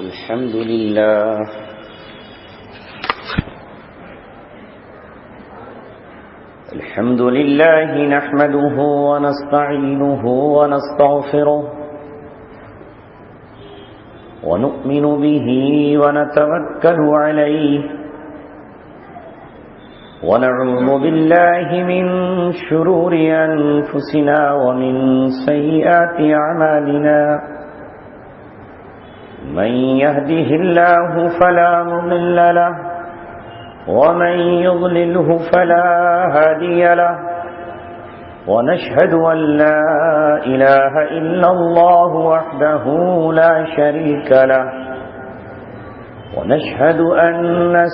الحمد لله نحمده ونستعينه ونستغفره ونؤمن به ونتوكل عليه ونعوذ بالله من شرور أنفسنا ومن سيئات أعمالنا من يهده الله فلا مضل له ومن يضلله فلا هادي له ونشهد أن لا إله إلا الله وحده لا شريك له ونشهد أن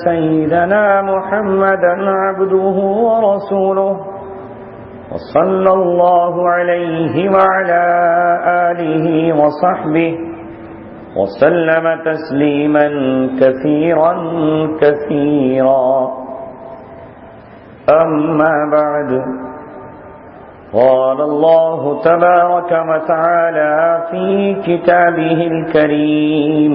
سيدنا محمدا عبده ورسوله وصلى الله عليه وعلى آله وصحبه وسلم تسليما كثيرا كثيرا أما بعد قال الله تبارك وتعالى في كتابه الكريم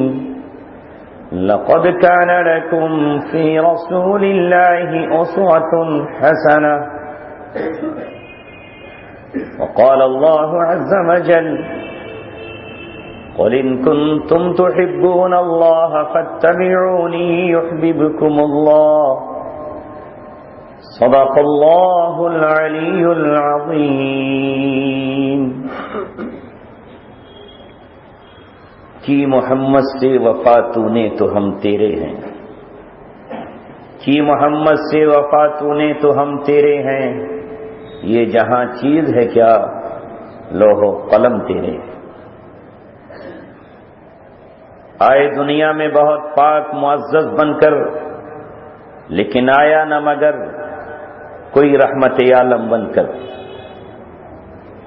لقد كان لكم في رسول الله أسوة حسنة وقال الله عز وجل قل إن كنتم تحبون الله فاتبعوني يحببكم الله صدق الله العلي العظيم کی محمد سے وفا تو نے تو ہم تیرے ہیں، کی محمد سے وفا تو نے تو ہم تیرے ہیں، یہ جہاں چیز ہے کیا لوح و قلم تیرے ہیں۔ آئے دنیا میں بہت پاک معزز بن کر، لیکن آیا نہ مگر کوئی رحمت عالم بن کر۔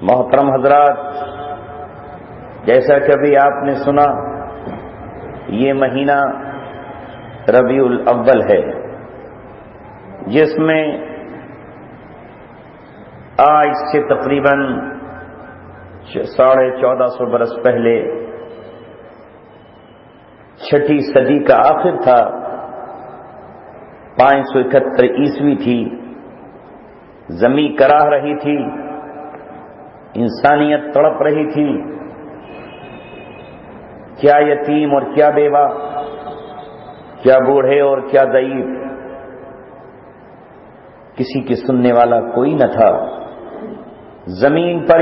محترم حضرات، جیسا کہ ابھی آپ نے سنا، یہ مہینہ ربیع الاول ہے، جس میں آج سے تقریباً 1450 برس پہلے چھٹی صدی کا آخر تھا، 571 عیسوی تھی، زمین کراہ رہی تھی، انسانیت تڑپ رہی تھی، کیا یتیم اور کیا بیوہ، کیا بوڑھے اور کیا ضعیف، کسی کی سننے والا کوئی نہ تھا۔ زمین پر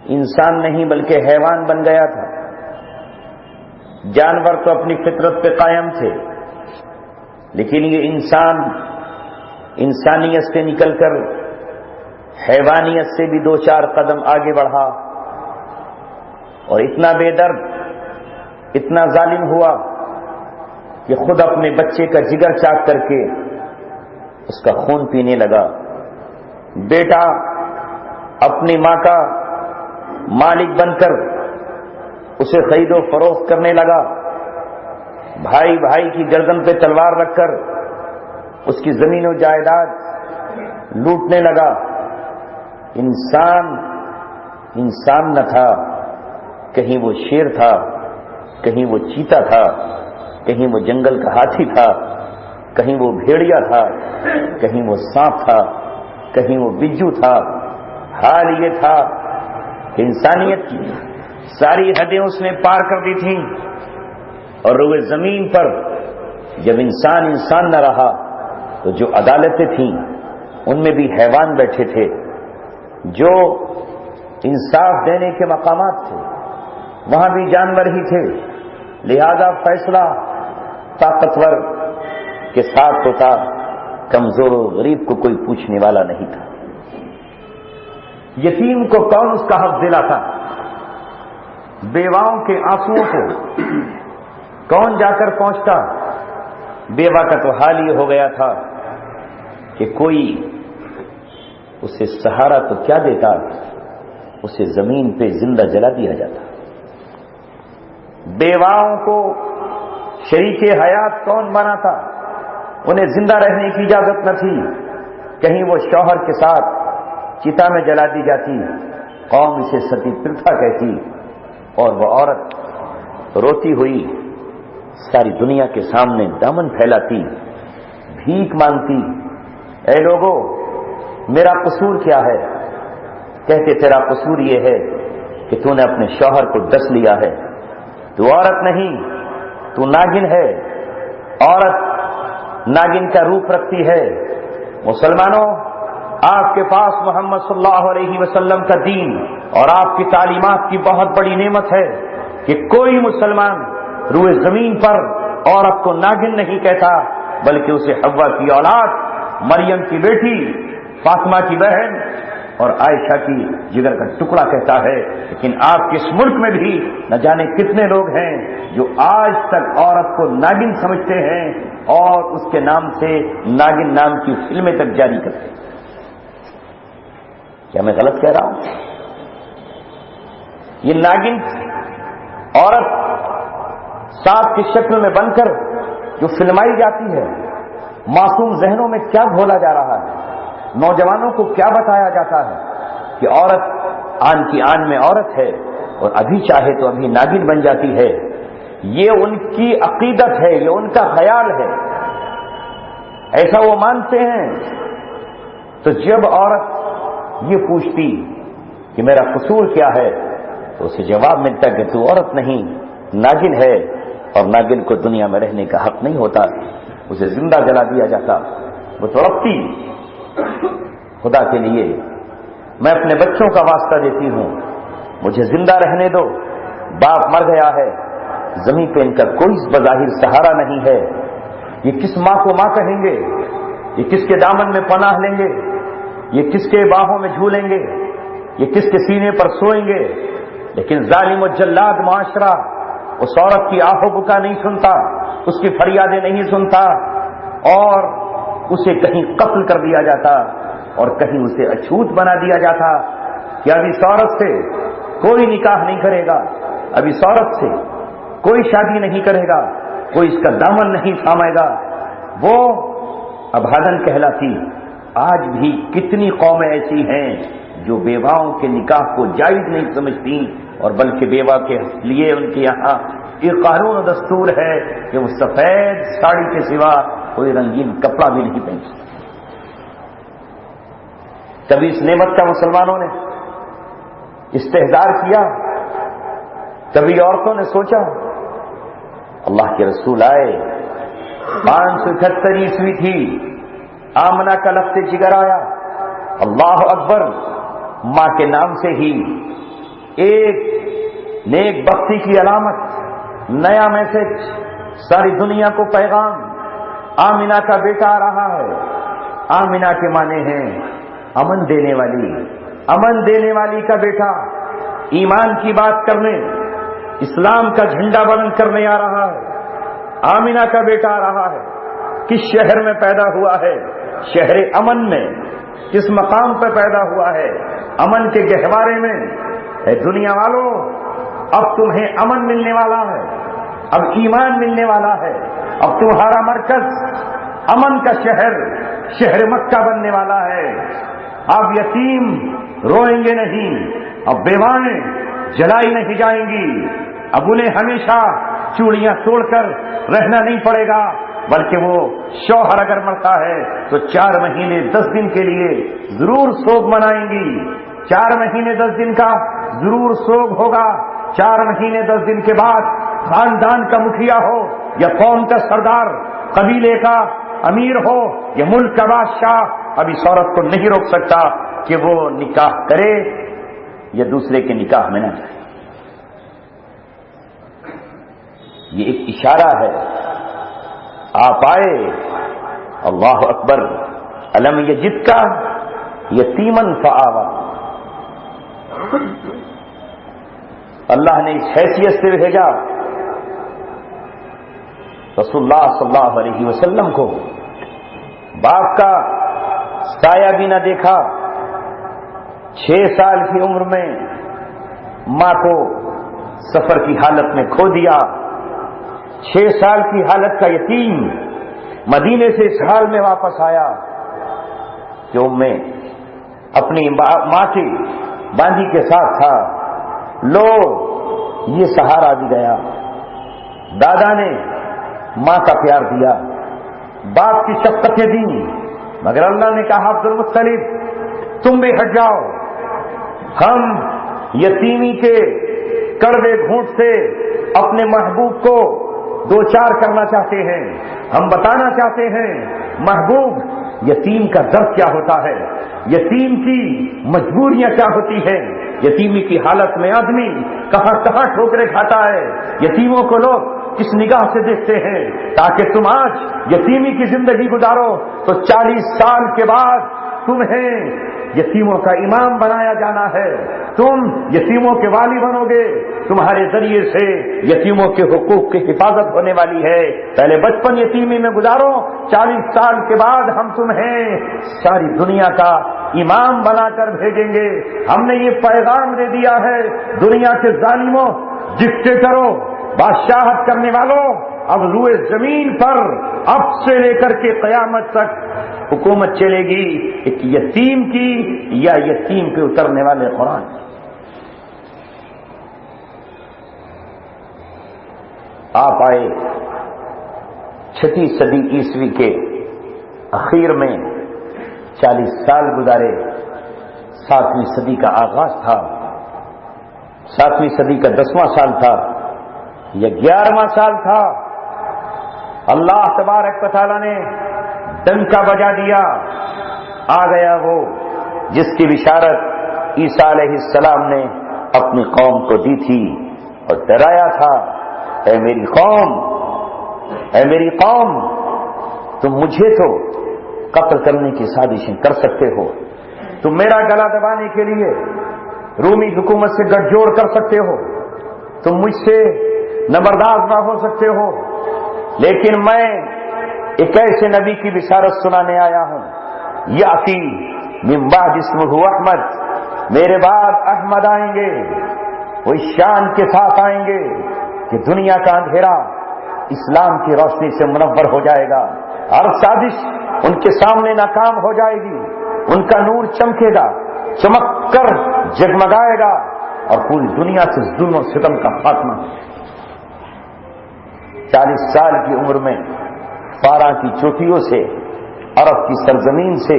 انسان نہیں بلکہ حیوان بن گیا تھا۔ جانور تو اپنی فطرت پہ قائم تھے، لیکن یہ انسانیت سے نکل کر حیوانیت سے بھی 2-4 قدم آگے بڑھا، اور اتنا بے درد، اتنا ظالم ہوا کہ خود اپنے بچے کا جگر چاک کر کے اس کا خون پینے لگا۔ بیٹا اپنی ماں کا مالک بن کر اسے خرید و فروخت کرنے لگا، بھائی بھائی کی گردن پہ تلوار رکھ کر اس کی زمین و جائیداد لوٹنے لگا۔ انسان نہ تھا، کہیں وہ شیر تھا، کہیں وہ چیتا تھا، کہیں وہ جنگل کا ہاتھی تھا، کہیں وہ بھیڑیا تھا، کہیں وہ سانپ تھا، کہیں وہ بجو تھا۔ حال یہ تھا کہ انسانیت کی ساری حدیں اس نے پار کر دی تھیں، اور روئے زمین پر جب انسان نہ رہا تو جو عدالتیں تھیں ان میں بھی حیوان بیٹھے تھے، جو انصاف دینے کے مقامات تھے وہاں بھی جانور ہی تھے، لہذا فیصلہ طاقتور کے ساتھ ہوتا، کمزور و غریب کو کوئی پوچھنے والا نہیں تھا۔ یتیم کو کون اس کا حق دلاتا؟ بیواؤں کے آنسوؤں کو کون جا کر پہنچتا؟ بیوہ کا تو حال یہ ہو گیا تھا کہ کوئی اسے سہارا تو کیا دیتا، اسے زمین پہ زندہ جلا دیا جاتا۔ بیواؤں کو شریک حیات کون بناتا؟ انہیں زندہ رہنے کی اجازت نہ تھی، کہیں وہ شوہر کے ساتھ چتا میں جلا دی جاتی، قوم اسے ستی پرتھا کہتی، اور وہ عورت روتی ہوئی ساری دنیا کے سامنے دامن پھیلاتی، بھیک مانگتی، اے لوگو میرا قصور کیا ہے؟ کہتے تیرا قصور یہ ہے کہ تو نے اپنے شوہر کو ڈس لیا ہے، تو عورت نہیں، تو ناگن ہے، عورت ناگن کا روپ رکھتی ہے۔ مسلمانوں، آپ کے پاس محمد صلی اللہ علیہ وسلم کا دین اور آپ کی تعلیمات کی بہت بڑی نعمت ہے کہ کوئی مسلمان روئے زمین پر عورت کو ناگن نہیں کہتا، بلکہ اسے حوا کی اولاد، مریم کی بیٹی، فاطمہ کی بہن اور عائشہ کی جگر کا ٹکڑا کہتا ہے۔ لیکن آپ کے اس ملک میں بھی نہ جانے کتنے لوگ ہیں جو آج تک عورت کو ناگن سمجھتے ہیں اور اس کے نام سے ناگن نام کی فلمیں تک جاری کرتے ہیں۔ کیا میں غلط کہہ رہا ہوں؟ یہ ناگن عورت سانپ کی شکل میں بن کر جو فلمائی جاتی ہے، معصوم ذہنوں میں کیا گھولا جا رہا ہے، نوجوانوں کو کیا بتایا جاتا ہے کہ عورت آن کی آن میں عورت ہے اور ابھی چاہے تو ابھی ناگن بن جاتی ہے۔ یہ ان کی عقیدت ہے، یہ ان کا خیال ہے، ایسا وہ مانتے ہیں۔ تو جب عورت یہ پوچھتی کہ میرا قصور کیا ہے تو اسے جواب ملتا کہ تو عورت نہیں، ناگن ہے، اور ناگن کو دنیا میں رہنے کا حق نہیں ہوتا، اسے زندہ جلا دیا جاتا۔ وہ تڑپتی، خدا کے لیے میں اپنے بچوں کا واسطہ دیتی ہوں، مجھے زندہ رہنے دو، باپ مر گیا ہے، زمین پہ ان کا کوئی بظاہر سہارا نہیں ہے، یہ کس ماں کو ماں کہیں گے؟ یہ کس کے دامن میں پناہ لیں گے؟ یہ کس کے باہوں میں جھولیں گے؟ یہ کس کے سینے پر سوئیں گے؟ لیکن ظالم و جلاد معاشرہ اس عورت کی آہو بکا نہیں سنتا، اس کی فریادیں نہیں سنتا، اور اسے کہیں قتل کر دیا جاتا اور کہیں اسے اچھوت بنا دیا جاتا کہ اب اس عورت سے کوئی نکاح نہیں کرے گا، اب اس عورت سے کوئی شادی نہیں کرے گا، کوئی اس کا دامن نہیں تھامے گا۔ وہ ابھادن کہلاتی۔ آج بھی کتنی قومیں ایسی ہیں جو بیواؤں کے نکاح کو جائز نہیں سمجھتی، اور بلکہ بیوہ کے لیے ان کے یہاں یہ قانون و دستور ہے کہ وہ سفید ساڑی کے سوا کوئی رنگین کپڑا بھی نہیں پہن سکتے۔ کبھی اس نعمت کا مسلمانوں نے استحضار کیا؟ کبھی عورتوں نے سوچا؟ اللہ کے رسول آئے، 578 عیسوی تھی، آمنہ کا لفظ جگر آیا، اللہ اکبر، ماں کے نام سے ہی ایک نیک بختی کی علامت، نیا میسج، ساری دنیا کو پیغام، آمنہ کا بیٹا آ رہا ہے۔ آمنہ کے معنی ہیں امن دینے والی، امن دینے والی کا بیٹا، ایمان کی بات کرنے، اسلام کا جھنڈا بلند کرنے آ رہا ہے۔ آمنہ کا بیٹا آ رہا ہے۔ کس شہر میں پیدا ہوا ہے؟ شہر امن میں۔ کس مقام پہ پیدا ہوا ہے؟ امن کے گہوارے میں۔ اے دنیا والوں، اب تمہیں امن ملنے والا ہے، اب ایمان ملنے والا ہے، اب تمہارا مرکز امن کا شہر، شہر مکہ بننے والا ہے۔ اب یتیم روئیں گے نہیں، اب بیوائیں جلائی نہیں جائیں گی، اب انہیں ہمیشہ چوڑیاں توڑ کر رہنا نہیں پڑے گا، بلکہ وہ شوہر اگر مرتا ہے تو 4 مہینے 10 دن کے لیے ضرور سوگ منائیں گی۔ 4 مہینے 10 دن کا ضرور سوگ ہوگا۔ 4 مہینے 10 دن کے بعد خاندان کا مکھیا ہو یا قوم کا سردار، قبیلے کا امیر ہو یا ملک کا بادشاہ، اب اس عورت کو نہیں روک سکتا کہ وہ نکاح کرے یا دوسرے کے نکاح میں نہ جائے۔ یہ ایک اشارہ ہے۔ آپ آئے، اللہ اکبر، الم یجد کا یتیمن فآوا، اللہ نے اس حیثیت سے بھیجا رسول اللہ صلی اللہ علیہ وسلم کو، باپ کا سایہ بھی نہ دیکھا، 6 سال کی عمر میں ماں کو سفر کی حالت میں کھو دیا، 6 سال کی حالت کا یتیم مدینے سے اس حال میں واپس آیا کہ میں اپنی ماں کی باندھی کے ساتھ تھا، لو یہ سہارا بھی گیا، دادا نے ماں کا پیار دیا، باپ کی شفقتیں دی، مگر اللہ نے کہا عبد المطلب تم بھی ہٹ جاؤ، ہم یتیمی کے کڑوے گھونٹ سے اپنے محبوب کو دو چار کرنا چاہتے ہیں، ہم بتانا چاہتے ہیں محبوب یتیم کا درد کیا ہوتا ہے، یتیم کی مجبوریاں کیا ہوتی ہیں، یتیمی کی حالت میں آدمی کہاں کہاں ٹھوکریں کھاتا ہے، یتیموں کو لوگ کس نگاہ سے دیکھتے ہیں، تاکہ تم آج یتیمی کی زندگی گزارو تو 40 سال کے بعد تمہیں یتیموں کا امام بنایا جانا ہے، تم یتیموں کے والی بنو گے، تمہارے ذریعے سے یتیموں کے حقوق کی حفاظت ہونے والی ہے، پہلے بچپن یتیمی میں گزارو، 40 سال کے بعد ہم تمہیں ساری دنیا کا امام بنا کر بھیجیں گے۔ ہم نے یہ پیغام دے دیا ہے دنیا کے ظالموں، ڈکٹیٹروں، بادشاہت کرنے والوں، اب روئے زمین پر اب سے لے کر کے قیامت تک حکومت چلے گی ایک یتیم کی یا یتیم پہ اترنے والے قرآن کی۔ آپ آئے 6 صدی عیسوی کے اخیر میں، 40 سال گزارے، 7ویں صدی کا آغاز تھا، 7ویں صدی کا 10واں سال تھا یا 11واں سال تھا، اللہ تبارک و تعالیٰ نے ڈنکا بجا دیا، آ گیا وہ جس کی بشارت عیسیٰ علیہ السلام نے اپنی قوم کو دی تھی اور ڈرایا تھا، اے میری قوم، اے میری قوم، تم مجھے تو قتل کرنے کی سازشیں کر سکتے ہو، تم میرا گلا دبانے کے لیے رومی حکومت سے گٹھ جوڑ کر سکتے ہو، تم مجھ سے نبرداز نہ ہو سکتے ہو، لیکن میں ایک ایسے نبی کی بشارت سنانے آیا ہوں، یاتی من بعد اسمہ احمد، میرے بعد احمد آئیں گے، وہ اس شان کے ساتھ آئیں گے کہ دنیا کا اندھیرا اسلام کی روشنی سے منور ہو جائے گا، ہر سازش ان کے سامنے ناکام ہو جائے گی، ان کا نور چمکے گا، چمک کر جگمگائے گا اور پوری دنیا سے ظلم و ستم کا خاتمہ۔ 40 سال کی عمر میں فاراں کی چوٹیوں سے، عرب کی سرزمین سے،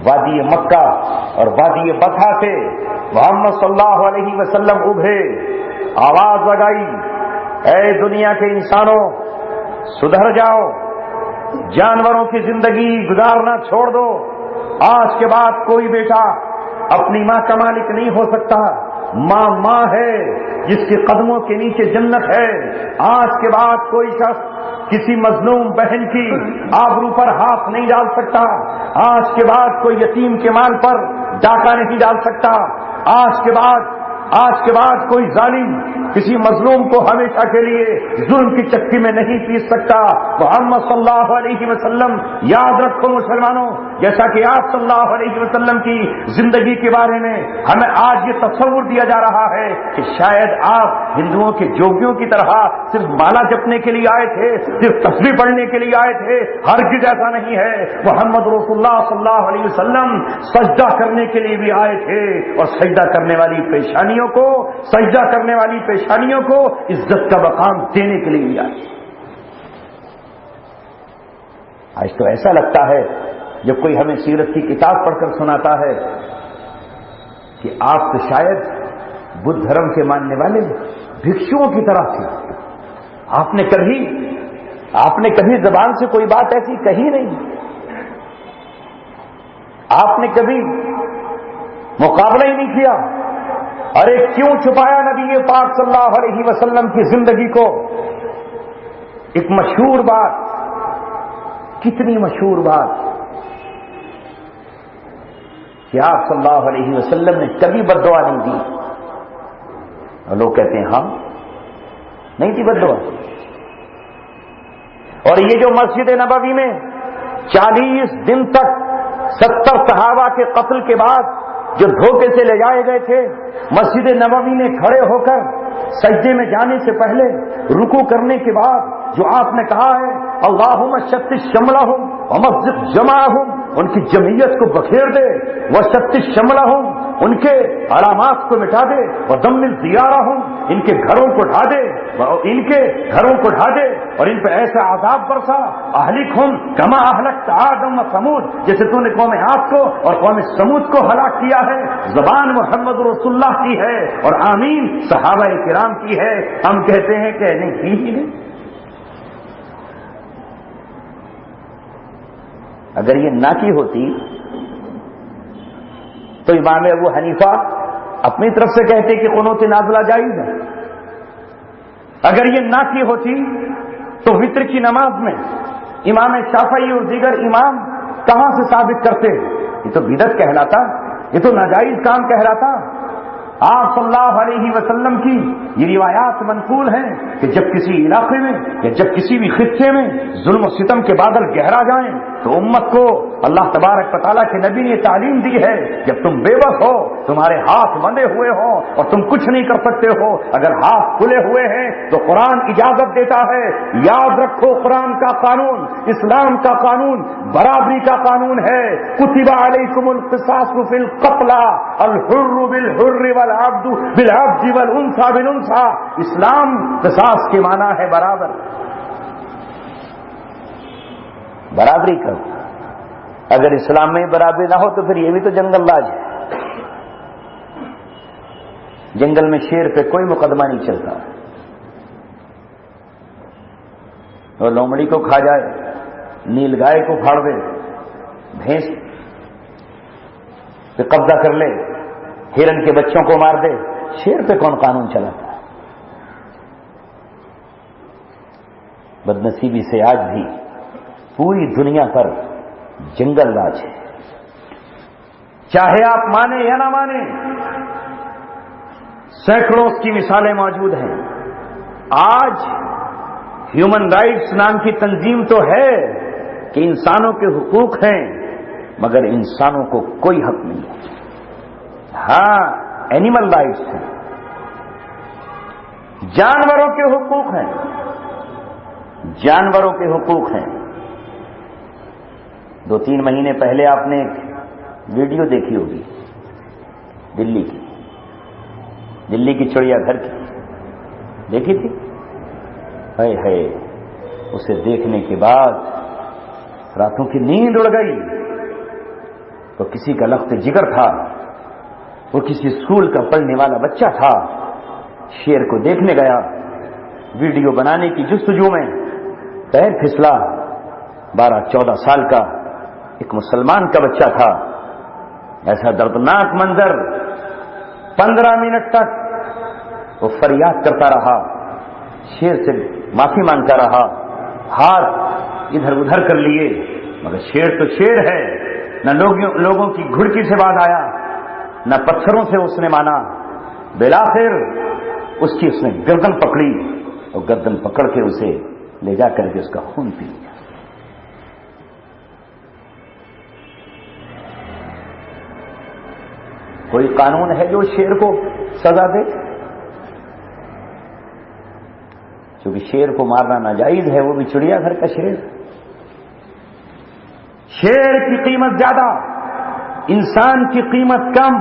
وادی مکہ اور وادی بطحا سے محمد صلی اللہ علیہ وسلم ابھرے، آواز لگائی، اے دنیا کے انسانوں سدھر جاؤ، جانوروں کی زندگی گزارنا چھوڑ دو، آج کے بعد کوئی بیٹا اپنی ماں کا مالک نہیں ہو سکتا، ماں ماں ہے، جس کے قدموں کے نیچے جنت ہے، آج کے بعد کوئی شخص کسی مظلوم بہن کی آبرو پر ہاتھ نہیں ڈال سکتا، آج کے بعد کوئی یتیم کے مال پر ڈاکہ نہیں ڈال سکتا، آج کے بعد کوئی ظالم کسی مظلوم کو ہمیشہ کے لیے ظلم کی چکی میں نہیں پیس سکتا۔ محمد صلی اللہ علیہ وسلم، یاد رکھو مسلمانوں، جیسا کہ آپ صلی اللہ علیہ وسلم کی زندگی کے بارے میں ہمیں آج یہ تصور دیا جا رہا ہے کہ شاید آپ ہندوؤں کے جوگیوں کی طرح صرف مالا جپنے کے لیے آئے تھے، صرف تسبیح پڑھنے کے لیے آئے تھے، ہرگز ایسا نہیں ہے۔ محمد رسول اللہ صلی اللہ علیہ وسلم سجدہ کرنے کے لیے بھی آئے تھے، اور سجدہ کرنے والی پیشانیوں کو عزت کا مقام دینے کے لیے بھی آئے۔ آج تو ایسا لگتا ہے جب کوئی ہمیں سیرت کی کتاب پڑھ کر سناتا ہے کہ آپ تو شاید بدھ دھرم کے ماننے والے بھکشوؤں کی طرح تھے، آپ نے کبھی زبان سے کوئی بات ایسی کہی نہیں، آپ نے کبھی مقابلہ ہی نہیں کیا، ارے کیوں چھپایا نبی پاک صلی اللہ علیہ وسلم کی زندگی کو؟ ایک مشہور بات، کتنی مشہور بات کہ آپ صلی اللہ علیہ وسلم نے کبھی بد دعا نہیں دی، اور لوگ کہتے ہیں ہاں نہیں تھی بد دعا۔ اور یہ جو مسجد نبوی میں 40 دن تک 70 صحابہ کے قتل کے بعد جو دھوکے سے لے جائے گئے تھے، مسجد نبوی میں کھڑے ہو کر سجدے میں جانے سے پہلے، رکوع کرنے کے بعد جو آپ نے کہا ہے اللہم شتت شملہم ومزق جمعہم، ان کی جمعیت کو بکھیر دے، وشتت شملہم، ان کے علامات کو مٹا دے، ودمر دیارہم، ان کے گھروں کو ڈھا دے، اور ان پہ ایسا عذاب برسا، اہلکہم کما اہلکت عاد و ثمود، جیسے تو نے قوم عاد کو اور قوم سمود کو ہلاک کیا ہے۔ زبان محمد رسول اللہ کی ہے اور آمین صحابہ کرام کی ہے، ہم کہتے ہیں کہ نہیں کی ہی نہیں۔ اگر یہ نہ کی ہوتی تو امام ابو حنیفہ اپنی طرف سے کہتے کہ قنوت نازلہ جائز ہے۔ اگر یہ نہ کی ہوتی تو وتر کی نماز میں امام شافعی اور دیگر امام کہاں سے ثابت کرتے؟ یہ تو بدعت کہلاتا، یہ تو ناجائز کام کہلاتا۔ آپ صلی اللہ علیہ وسلم کی یہ روایات منقول ہیں کہ جب کسی علاقے میں یا جب کسی بھی خطے میں ظلم و ستم کے بادل گہرا جائیں تو امت کو اللہ تبارک و تعالیٰ کے نبی نے تعلیم دی ہے، جب تم بے بس ہو، تمہارے ہاتھ بندھے ہوئے ہو اور تم کچھ نہیں کر سکتے ہو، اگر ہاتھ کھلے ہوئے ہیں تو قرآن اجازت دیتا ہے، یاد رکھو قرآن کا قانون، اسلام کا قانون برابری کا قانون ہے۔ کتب علیکم القصاص فی القتل الحر بالحر والعبد بالعبد والانثى بالانثى، اسلام قصاص کے معنی ہے برابر، برابری کا۔ اگر اسلام میں برابری نہ ہو تو پھر یہ بھی تو جنگل راج ہے، جنگل میں شیر پہ کوئی مقدمہ نہیں چلتا، اور لومڑی کو کھا جائے، نیل گائے کو پھاڑ دے، بھینس پہ قبضہ کر لے، ہرن کے بچوں کو مار دے، شیر پہ کون قانون چلاتا ہے؟ بدنصیبی سے آج بھی پوری دنیا پر جنگل راج ہے، چاہے آپ مانیں یا نہ مانیں، سینکڑوں کی مثالیں موجود ہیں۔ آج ہیومن رائٹس نام کی تنظیم تو ہے کہ انسانوں کے حقوق ہیں، مگر انسانوں کو کوئی حق نہیں ہے۔ ہاں اینیمل رائٹس ہیں، جانوروں کے حقوق ہیں، جانوروں کے حقوق ہیں۔ 2-3 مہینے پہلے آپ نے ایک ویڈیو دیکھی ہوگی دلی کی چڑیا گھر کی، دیکھی تھی؟ ہائے ہائے، اسے دیکھنے کے بعد راتوں کی نیند اڑ گئی۔ تو کسی کا لخت جگر تھا، وہ کسی اسکول کا پڑھنے والا بچہ تھا، شیر کو دیکھنے گیا، ویڈیو بنانے کی جستجو میں پیر پھسلا، 12-14 سال کا ایک مسلمان کا بچہ تھا۔ ایسا دردناک منظر، 15 منٹ تک وہ فریاد کرتا رہا، شیر سے معافی مانگتا رہا، ہاتھ ادھر ادھر کر لیے، مگر شیر تو شیر ہے، نہ لوگوں کی گھڑکی سے باز آیا، نہ پتھروں سے اس نے مانا۔ بالآخر اس نے گردن پکڑی اور گردن پکڑ کے اسے لے جا کر کے اس کا خون پی لیا۔ کوئی قانون ہے جو شیر کو سزا دے؟ چونکہ شیر کو مارنا ناجائز ہے، وہ بھی چڑیا گھر کا شیر۔ شیر کی قیمت زیادہ، انسان کی قیمت کم،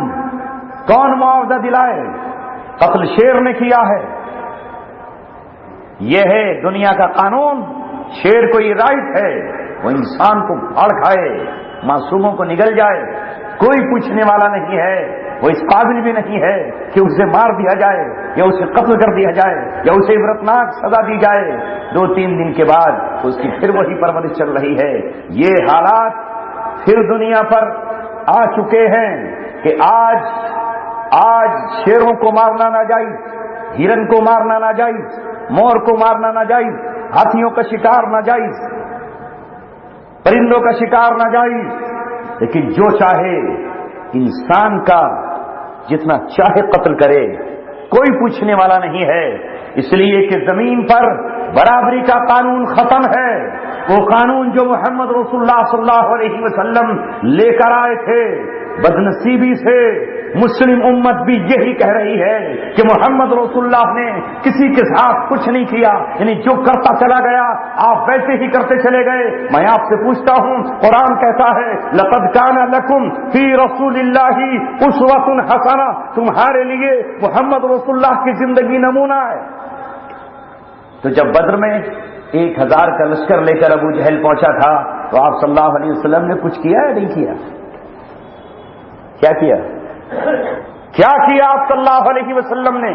کون معاوضہ دلائے؟ قتل شیر نے کیا ہے، یہ ہے دنیا کا قانون۔ شیر کو یہ رائٹ ہے وہ انسان کو پھاڑ کھائے، معصوموں کو نگل جائے، کوئی پوچھنے والا نہیں ہے، وہ اس قابل بھی نہیں ہے کہ اسے مار دیا جائے یا اسے قتل کر دیا جائے یا اسے عبرتناک سزا دی جائے۔ 2-3 دن کے بعد اس کی پھر وہی پرورش چل رہی ہے۔ یہ حالات پھر دنیا پر آ چکے ہیں کہ آج شیروں کو مارنا ناجائز، ہرن کو مارنا ناجائز، مور کو مارنا ناجائز، ہاتھیوں کا شکار ناجائز، پرندوں کا شکار ناجائز، لیکن جو چاہے انسان کا جتنا چاہے قتل کرے، کوئی پوچھنے والا نہیں ہے، اس لیے کہ زمین پر برابری کا قانون ختم ہے۔ وہ قانون جو محمد رسول اللہ صلی اللہ علیہ وسلم لے کر آئے تھے، بدنصیبی سے مسلم امت بھی یہی کہہ رہی ہے کہ محمد رسول اللہ نے کسی کے ساتھ کچھ نہیں کیا، یعنی جو کرتا چلا گیا آپ ویسے ہی کرتے چلے گئے۔ میں آپ سے پوچھتا ہوں، قرآن کہتا ہے لقد کان لکم فی رسول اللہ اسوۃ حسنہ، تمہارے لیے محمد رسول اللہ کی زندگی نمونہ ہے۔ تو جب بدر میں 1000 کا لشکر لے کر ابو جہل پہنچا تھا تو آپ صلی اللہ علیہ وسلم نے کچھ کیا یا نہیں کیا؟ کیا کیا؟ کیا کیا آپ صلی اللہ علیہ وسلم نے؟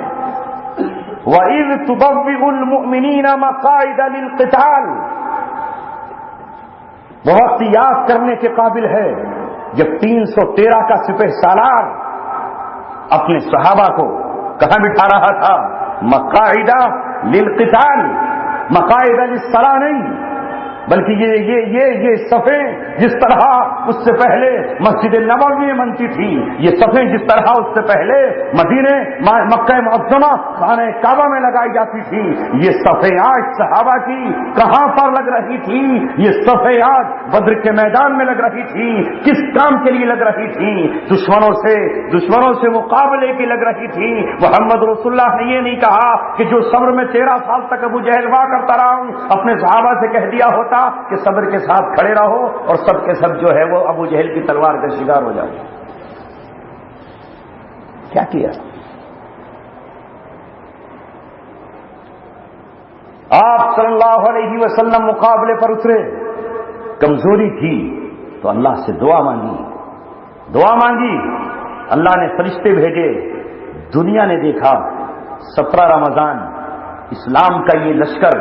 وَإِذْ تُبَوِّئُ الْمُؤْمِنِينَ مَقَاعِدَ لِلْقِتَالِ، بہت یاد کرنے کے قابل ہے جب 313 کا سپہ سالار اپنے صحابہ کو کہاں بٹھا رہا تھا؟ مقاعد للقتال، مقاعد للصلاة نہیں، بلکہ یہ صفیں جس طرح اس سے پہلے مسجد نبوی میں بنتی تھی، یہ صفیں جس طرح اس سے پہلے مکہ معظمہ خانہ کعبہ میں لگائی جاتی تھی، یہ صفیں آج صحابہ کی کہاں پر لگ رہی تھی؟ یہ صفیں آج بدر کے میدان میں لگ رہی تھی۔ کس کام کے لیے لگ رہی تھی؟ دشمنوں سے مقابلے کی لگ رہی تھی۔ محمد رسول اللہ نے یہ نہیں کہا کہ جو صبر میں 13 سال تک ابو جہل واہ کرتا رہا ہوں، اپنے صحابہ سے کہہ دیا ہوتا کہ صبر کے ساتھ کھڑے رہو اور سب کے سب جو ہے وہ ابو جہل کی تلوار کا شکار ہو جاؤ۔ کیا کیا؟ آپ صلی اللہ علیہ وسلم مقابلے پر اترے، کمزوری تھی تو اللہ سے دعا مانگی، اللہ نے فرشتے بھیجے، دنیا نے دیکھا 17 رمضان اسلام کا یہ لشکر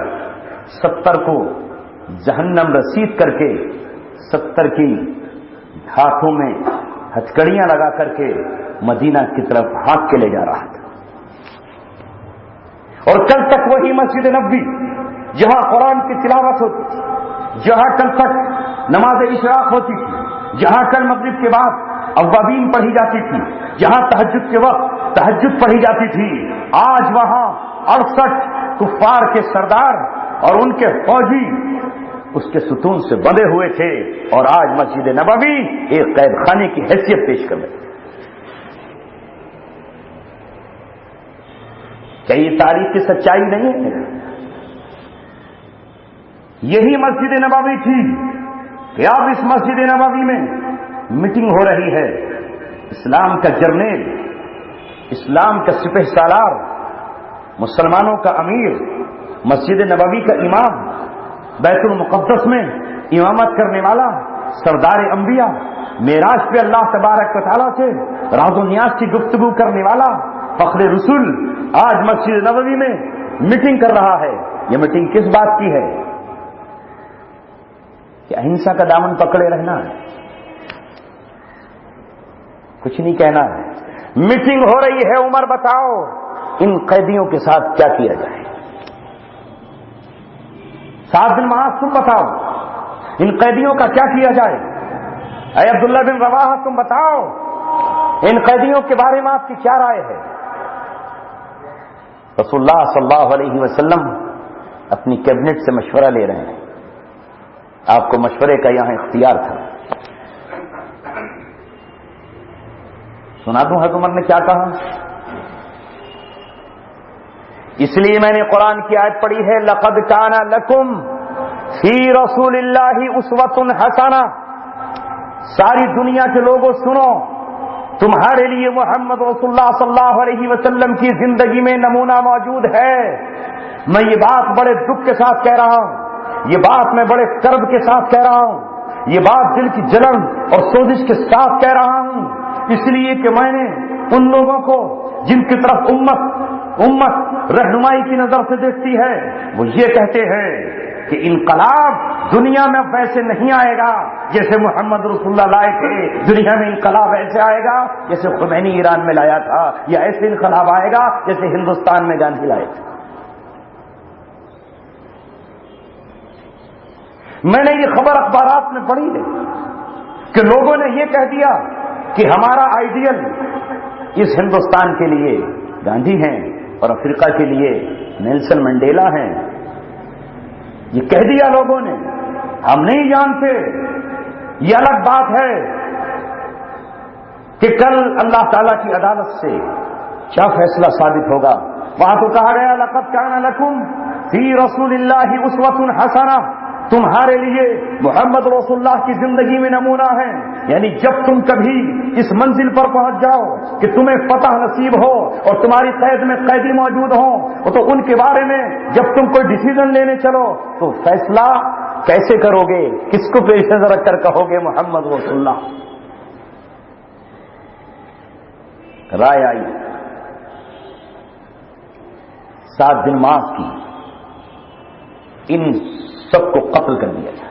70 کو جہنم رسید کر کے 70 کی ہاتھوں میں ہتھکڑیاں لگا کر کے مدینہ کی طرف ہانک کے لے جا رہا تھا۔ اور کل تک وہی مسجد نبوی جہاں قرآن کی تلاوت ہوتی تھی، جہاں کل تک نماز اشراق ہوتی تھی، جہاں کل مغرب کے بعد اوابین پڑھی جاتی تھی، جہاں تہجد کے وقت تہجد پڑھی جاتی تھی، آج وہاں 68 کفار کے سردار اور ان کے فوجی اس کے ستون سے بندھے ہوئے تھے، اور آج مسجد نبوی ایک قید خانے کی حیثیت پیش کر رہے۔ کیا یہ تاریخ کی سچائی نہیں ہے؟ یہی مسجد نبوی تھی کہ اب اس مسجد نبوی میں میٹنگ ہو رہی ہے، اسلام کا جرنیل، اسلام کا سپہ سالار، مسلمانوں کا امیر، مسجد نبوی کا امام، بیت المقدس میں امامت کرنے والا، سردار انبیاء، معراج پہ اللہ تبارک و تعالیٰ سے راز و نیاز کی گفتگو کرنے والا، فخر رسول، آج مسجد نبوی میں میٹنگ کر رہا ہے۔ یہ میٹنگ کس بات کی ہے؟ کہ اہنسا کا دامن پکڑے رہنا ہے، کچھ نہیں کہنا ہے۔ میٹنگ ہو رہی ہے، عمر بتاؤ ان قیدیوں کے ساتھ کیا کیا جائے؟ سعد بن معاذ تم بتاؤ ان قیدیوں کا کیا کیا جائے؟ اے عبداللہ بن رواحہ تم بتاؤ ان قیدیوں کے بارے میں آپ کی کیا رائے ہے؟ رسول اللہ صلی اللہ علیہ وسلم اپنی کیبنٹ سے مشورہ لے رہے ہیں، آپ کو مشورے کا یہاں اختیار تھا۔ سنا دوں حضرت عمر نے کیا کہا؟ اس لیے میں نے قرآن کی آیت پڑھی ہے، لقد کان لکم فی رسول اللہ اسوۃ حسنہ۔ ساری دنیا کے لوگوں سنو، تمہارے لیے محمد رسول اللہ صلی اللہ علیہ وسلم کی زندگی میں نمونہ موجود ہے۔ میں یہ بات بڑے دکھ کے ساتھ کہہ رہا ہوں، یہ بات میں بڑے کرب کے ساتھ کہہ رہا ہوں، یہ بات دل کی جلن اور سوزش کے ساتھ کہہ رہا ہوں، اس لیے کہ میں نے ان لوگوں کو جن کی طرف امت رہنمائی کی نظر سے دیکھتی ہے، وہ یہ کہتے ہیں کہ انقلاب دنیا میں ویسے نہیں آئے گا جیسے محمد رسول اللہ لائے تھے، دنیا میں انقلاب ایسے آئے گا جیسے خمینی ایران میں لایا تھا، یا ایسے انقلاب آئے گا جیسے ہندوستان میں گاندھی لائے تھے۔ میں نے یہ خبر اخبارات میں پڑھی ہے کہ لوگوں نے یہ کہہ دیا کہ ہمارا آئیڈیل اس ہندوستان کے لیے گاندھی ہیں اور افریقہ کے لیے نیلسن منڈیلا ہیں۔ یہ کہہ دیا لوگوں نے، ہم نہیں جانتے، یہ الگ بات ہے کہ کل اللہ تعالیٰ کی عدالت سے کیا فیصلہ ثابت ہوگا. وہاں تو کہا گیا لقد کان لکم فی رسول اللہ اسوۃ حسنہ، تمہارے لیے محمد رسول اللہ کی زندگی میں نمونہ ہے. یعنی جب تم کبھی اس منزل پر پہنچ جاؤ کہ تمہیں فتح نصیب ہو اور تمہاری قید میں قیدی موجود ہوں تو ان کے بارے میں جب تم کوئی ڈیسیژن لینے چلو تو فیصلہ کیسے کرو گے، کس کو پیش نظر رکھ کر کہو گے محمد رسول اللہ. رائے آئی 7 دن معاف کی، ان سب کو قتل کر دیا جائے.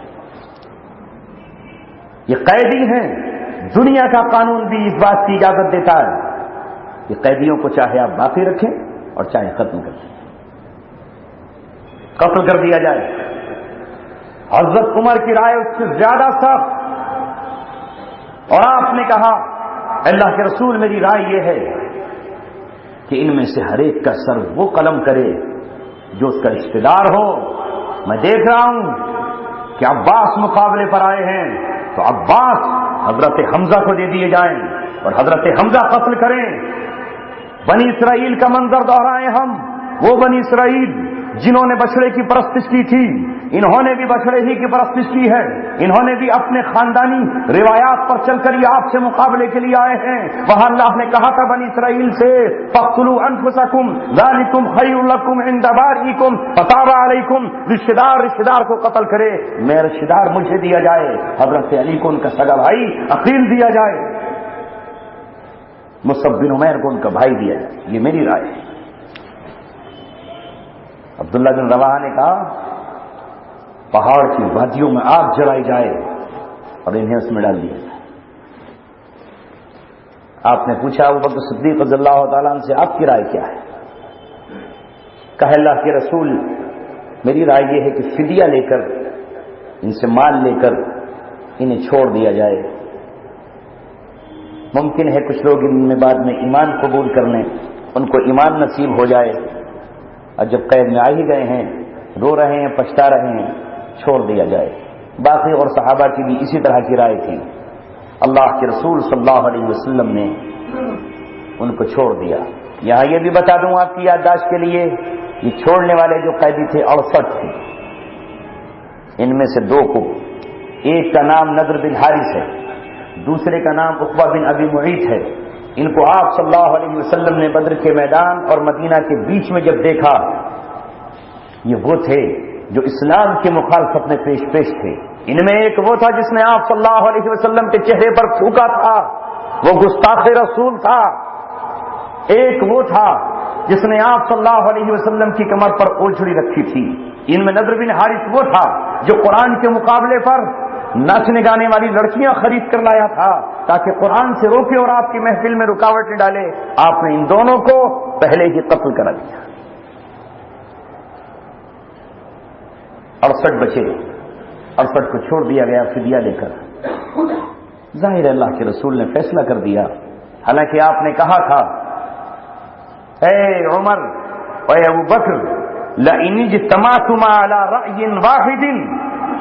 یہ قیدی ہیں، دنیا کا قانون بھی اس بات کی اجازت دیتا ہے کہ قیدیوں کو چاہے آپ باقی رکھیں اور چاہے ختم کر دیں، قتل کر دیا جائے. حضرت عمر کی رائے اس سے زیادہ سخت، اور آپ نے کہا اللہ کے رسول میری رائے یہ ہے کہ ان میں سے ہر ایک کا سر وہ قلم کرے جو اس کا رشتہ دار ہو. میں دیکھ رہا ہوں کہ عباس مقابلے پر آئے ہیں تو عباس حضرت حمزہ کو دے دیے جائیں اور حضرت حمزہ قتل کریں. بنی اسرائیل کا منظر دہرائیں ہم، وہ بنی اسرائیل جنہوں نے بچڑے کی پرستش کی تھی، انہوں نے بھی بچڑے ہی کی پرستش کی ہے. انہوں نے بھی اپنے خاندانی روایات پر چل کر یہ آپ سے مقابلے کے لیے آئے ہیں. وہاں اللہ نے کہا تھا بنی اسرائیل سے فَاقْتُلُوا أَنفُسَكُمْ ذَلِكُمْ خَيْرٌ لَكُمْ عِنْدَ بَارِئِكُمْ فَتَابَ عَلَيْكُمْ. رشتہ دار کو قتل کرے، میرا رشتہ دار مجھے دیا جائے، حضرت علی کو ان کا سگا بھائی عقیل دیا جائے، مصعب بن عمیر کو ان کا بھائی دیا جائے. یہ میری رائے ہے. عبداللہ بن رواحہ نے کہا پہاڑ کی وادیوں میں آگ جلائی جائے اور انہیں اس میں ڈال دیا جائے. آپ نے پوچھا ابو بکر صدیق رضی اللہ تعالیٰ عنہ سے آپ کی رائے کیا ہے؟ کہا اللہ کے رسول میری رائے یہ ہے کہ فدیہ لے کر، ان سے مال لے کر انہیں چھوڑ دیا جائے. ممکن ہے کچھ لوگ ان میں بعد میں ایمان قبول کر لیں، ان کو ایمان نصیب ہو جائے، اور جب قید میں آ ہی گئے ہیں، رو رہے ہیں، پچھتا رہے ہیں، چھوڑ دیا جائے. باقی اور صحابہ کی بھی اسی طرح کی رائے تھی. اللہ کے رسول صلی اللہ علیہ وسلم نے ان کو چھوڑ دیا. یہاں یہ بھی بتا دوں آپ کی یادداشت کے لیے، یہ چھوڑنے والے جو قیدی تھے 68 تھے. ان میں سے 2 کو، ایک کا نام نضر بن حارث ہے، دوسرے کا نام عقبہ بن ابی معیط ہے. ان کو آپ صلی اللہ علیہ وسلم نے بدر کے میدان اور مدینہ کے بیچ میں جب دیکھا، یہ وہ تھے جو اسلام کی مخالفت میں پیش تھے. ان میں ایک وہ تھا جس نے آپ صلی اللہ علیہ وسلم کے چہرے پر تھوکا تھا، وہ گستاخ رسول تھا. ایک وہ تھا جس نے آپ صلی اللہ علیہ وسلم کی کمر پر اوچھڑی رکھی تھی. ان میں نضر بن حارث وہ تھا جو قرآن کے مقابلے پر ناچنے گانے والی لڑکیاں خرید کر لایا تھا تاکہ قرآن سے روکے اور آپ کی محفل میں رکاوٹیں ڈالے. آپ نے ان دونوں کو پہلے ہی قتل کرا دیا. 68 بچے، 68 کو چھوڑ دیا گیا فدیہ لے کر. ظاہر اللہ کے رسول نے فیصلہ کر دیا، حالانکہ آپ نے کہا تھا اے عمر اے ابو بکر لئن اجتمعتما علی رأی واحد،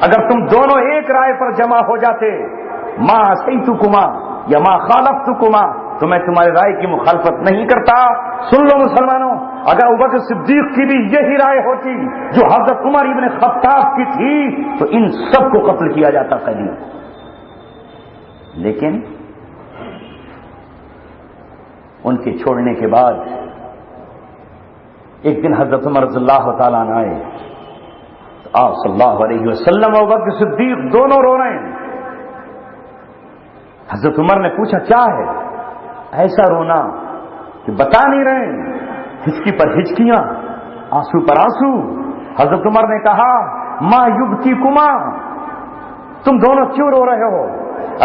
اگر تم دونوں ایک رائے پر جمع ہو جاتے، ما عصیتکما یا ما خالفتکما، تو میں تمہاری رائے کی مخالفت نہیں کرتا. سن لو مسلمانوں، اگر ابوبکر صدیق کی بھی یہی رائے ہوتی جو حضرت عمر ابن خطاب کی تھی تو ان سب کو قتل کیا جاتا قیدی. لیکن ان کے چھوڑنے کے بعد ایک دن حضرت عمر رضی اللہ تعالیٰ عنہ آئے تو آپ صلی اللہ علیہ وسلم اور ابوبکر صدیق دونوں رو رہے ہیں. حضرت عمر نے پوچھا کیا ہے؟ ایسا رونا کہ بتا نہیں رہے، ہچکی پر ہچکیاں، آنسو پر آنسو. حضرت عمر نے کہا ما یبکیکما، تم دونوں کیوں رو رہے ہو؟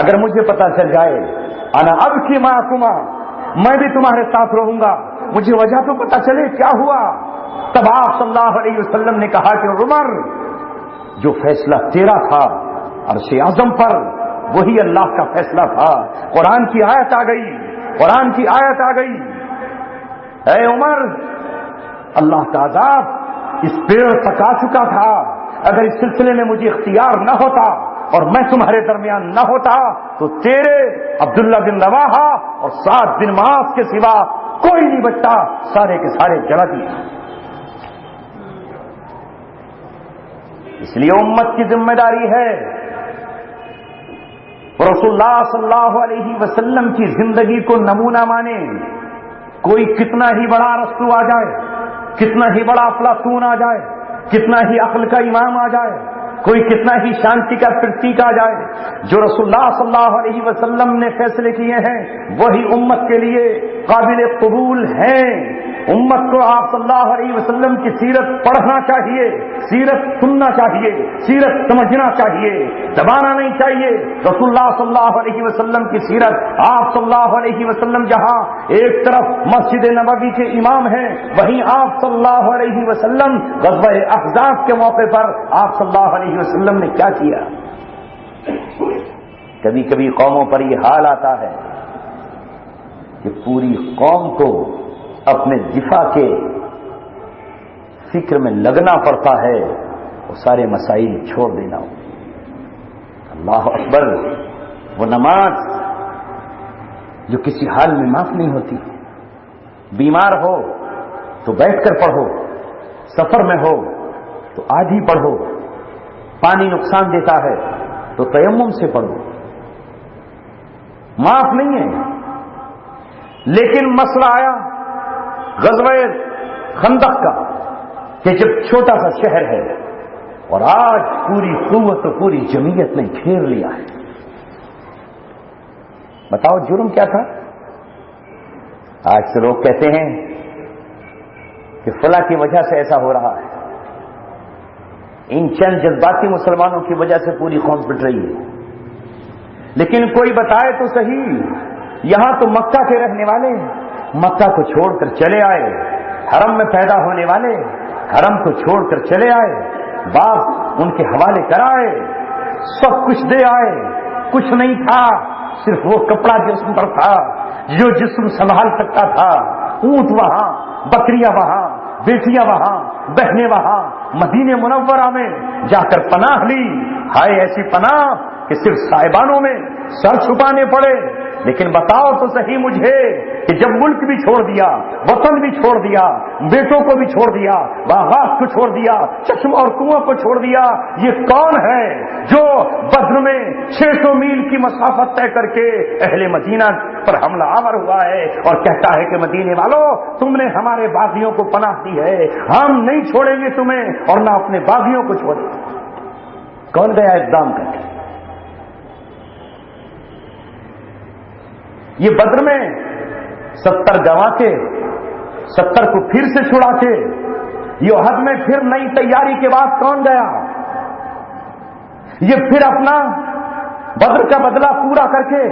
اگر مجھے پتا چل جائے انا ابکی معکما، میں بھی تمہارے ساتھ رہوں گا، مجھے وجہ تو پتا چلے کیا ہوا. تب آپ صلی اللہ علیہ وسلم نے کہا کہ عمر، جو فیصلہ تیرا تھا عرش اعظم پر وہی اللہ کا فیصلہ تھا. قرآن کی آیت آ گئی، قرآن کی آیت آ گئی. اے عمر، اللہ کا عذاب اس پیڑ تک آ چکا تھا، اگر اس سلسلے میں مجھے اختیار نہ ہوتا اور میں تمہارے درمیان نہ ہوتا تو تیرے عبداللہ بن رواحہ اور 7 دن معاف کے سوا کوئی نہیں بچتا، سارے کے سارے جلا دیے۔ اس لیے امت کی ذمہ داری ہے رسول اللہ صلی اللہ علیہ وسلم کی زندگی کو نمونہ مانے۔ کوئی کتنا ہی بڑا ارسطو آ جائے، کتنا ہی بڑا افلاطون آ جائے، کتنا ہی عقل کا امام آ جائے، کوئی کتنا ہی شانتی کا پرتیک آ جائے، جو رسول اللہ صلی اللہ علیہ وسلم نے فیصلے کیے ہیں وہی امت کے لیے قابل قبول ہیں۔ امت کو آپ صلی اللہ علیہ وسلم کی سیرت پڑھنا چاہیے، سیرت سننا چاہیے، سیرت سمجھنا چاہیے، دبانا نہیں چاہیے۔ رسول اللہ صلی اللہ علیہ وسلم کی سیرت، آپ صلی اللہ علیہ وسلم جہاں ایک طرف مسجد نبوی کے امام ہیں، وہیں آپ صلی اللہ علیہ وسلم غزوہ احزاب کے موقع پر آپ صلی اللہ علیہ وسلم نے کیا کیا؟ کبھی کبھی قوموں پر یہ حال آتا ہے کہ پوری قوم کو اپنے دفاع کے فکر میں لگنا پڑتا ہے اور سارے مسائل چھوڑ دینا ہو۔ اللہ اکبر، وہ نماز جو کسی حال میں معاف نہیں ہوتی، بیمار ہو تو بیٹھ کر پڑھو، سفر میں ہو تو آدھی پڑھو، پانی نقصان دیتا ہے تو تیمم سے پڑھو، معاف نہیں ہے۔ لیکن مسئلہ آیا غزوہ خندق کا کہ جب چھوٹا سا شہر ہے اور آج پوری قوت و پوری جمعیت نے گھیر لیا ہے، بتاؤ جرم کیا تھا؟ آج سے لوگ کہتے ہیں کہ فلاں کی وجہ سے ایسا ہو رہا ہے، ان چند جذباتی مسلمانوں کی وجہ سے پوری قوم پٹ رہی ہے۔ لیکن کوئی بتائے تو صحیح، یہاں تو مکہ کے رہنے والے مکہ کو چھوڑ کر چلے آئے، حرم میں پیدا ہونے والے حرم کو چھوڑ کر چلے آئے، باپ ان کے حوالے کرائے، سب کچھ دے آئے، کچھ نہیں تھا، صرف وہ کپڑا جسم پر تھا جو جسم سنبھال سکتا تھا۔ اونٹ وہاں، بکریاں وہاں، بیٹیاں وہاں، بہنیں وہاں، مدینہ منورہ میں جا کر پناہ لی۔ ہائے ایسی پناہ کہ صرف صاحبانوں میں سر چھپانے پڑے۔ لیکن بتاؤ تو صحیح مجھے کہ جب ملک بھی چھوڑ دیا، وطن بھی چھوڑ دیا، بیٹوں کو بھی چھوڑ دیا، باغات کو چھوڑ دیا، چشم اور کنواں کو چھوڑ دیا، یہ کون ہے جو بدر میں 600 میل کی مسافت طے کر کے اہل مدینہ پر حملہ آور ہوا ہے اور کہتا ہے کہ مدینے والوں تم نے ہمارے باغیوں کو پناہ دی ہے، ہم نہیں چھوڑیں گے تمہیں اور نہ اپنے باغیوں کو چھوڑیں گے؟ کون گیا اقدام کر کے؟ یہ بدر میں 70 گوا کے 70 کو پھر سے چھڑا کے یہ احد میں پھر نئی تیاری کے بعد کون گیا؟ یہ پھر اپنا بدر کا بدلہ پورا کر کے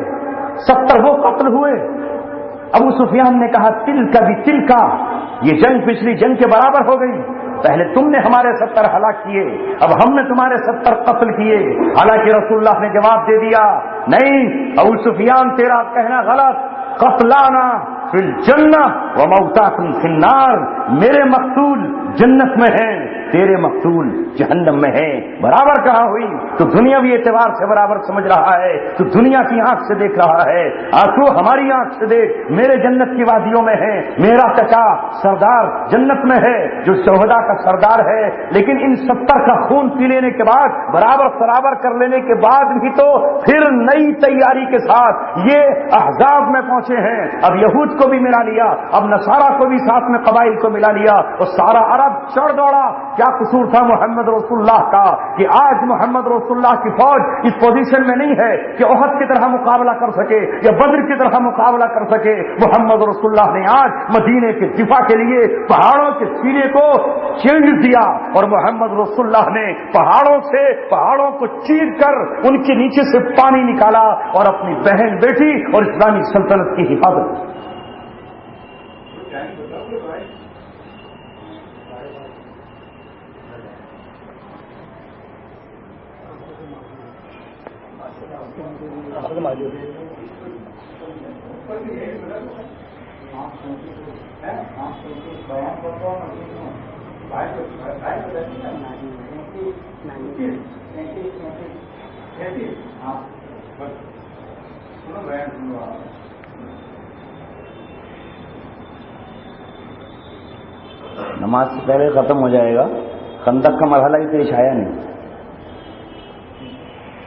70 وہ قتل ہوئے۔ ابو سفیان نے کہا تل کا بھی تل کا، یہ جنگ پچھلی جنگ کے برابر ہو گئی، پہلے تم نے ہمارے 70 ہلاک کیے، اب ہم نے تمہارے 70 قتل کیے۔ حالانکہ رسول اللہ نے جواب دے دیا نہیں ابو سفیان تیرا کہنا غلط، قتلانا فی الجنہ وموتاکم فی النار، میرے مقتول جنت میں ہیں، تیرے مقتول جہنم میں ہیں۔ برابر کہاں ہوئی؟ تو دنیاوی اعتبار سے برابر سمجھ رہا ہے، تو دنیا کی آنکھ سے دیکھ رہا ہے، تو ہماری آنکھ سے دیکھ، میرے جنت کی وادیوں میں ہے، میرا چچا سردار جنت میں ہے جو شہداء کا سردار ہے۔ لیکن ان 70 کا خون پی لینے کے بعد، برابر کر لینے کے بعد بھی تو پھر نئی تیاری کے ساتھ یہ احزاب میں پہنچے ہیں۔ اب یہود کو بھی ملا لیا، اب نصارہ کو بھی ساتھ میں قبائل کو ملا لیا، اور سارا عرب چڑھ دوڑا۔ کیا قصور تھا محمد رسول اللہ کا کہ آج محمد رسول اللہ کی فوج اس پوزیشن میں نہیں ہے کہ احد کی طرح مقابلہ کر سکے یا بدر کی طرح مقابلہ کر سکے؟ محمد رسول اللہ نے آج مدینے کے دفاع کے لیے پہاڑوں کے سینے کو چیر دیا، اور محمد رسول اللہ نے پہاڑوں کو چیر کر ان کے نیچے سے پانی نکالا اور اپنی بہن بیٹی اور اسلامی سلطنت کی حفاظت کی۔ نماز سے پہلے ختم ہو جائے گا، خندق کا مرحلہ ہی پیش آیا نہیں.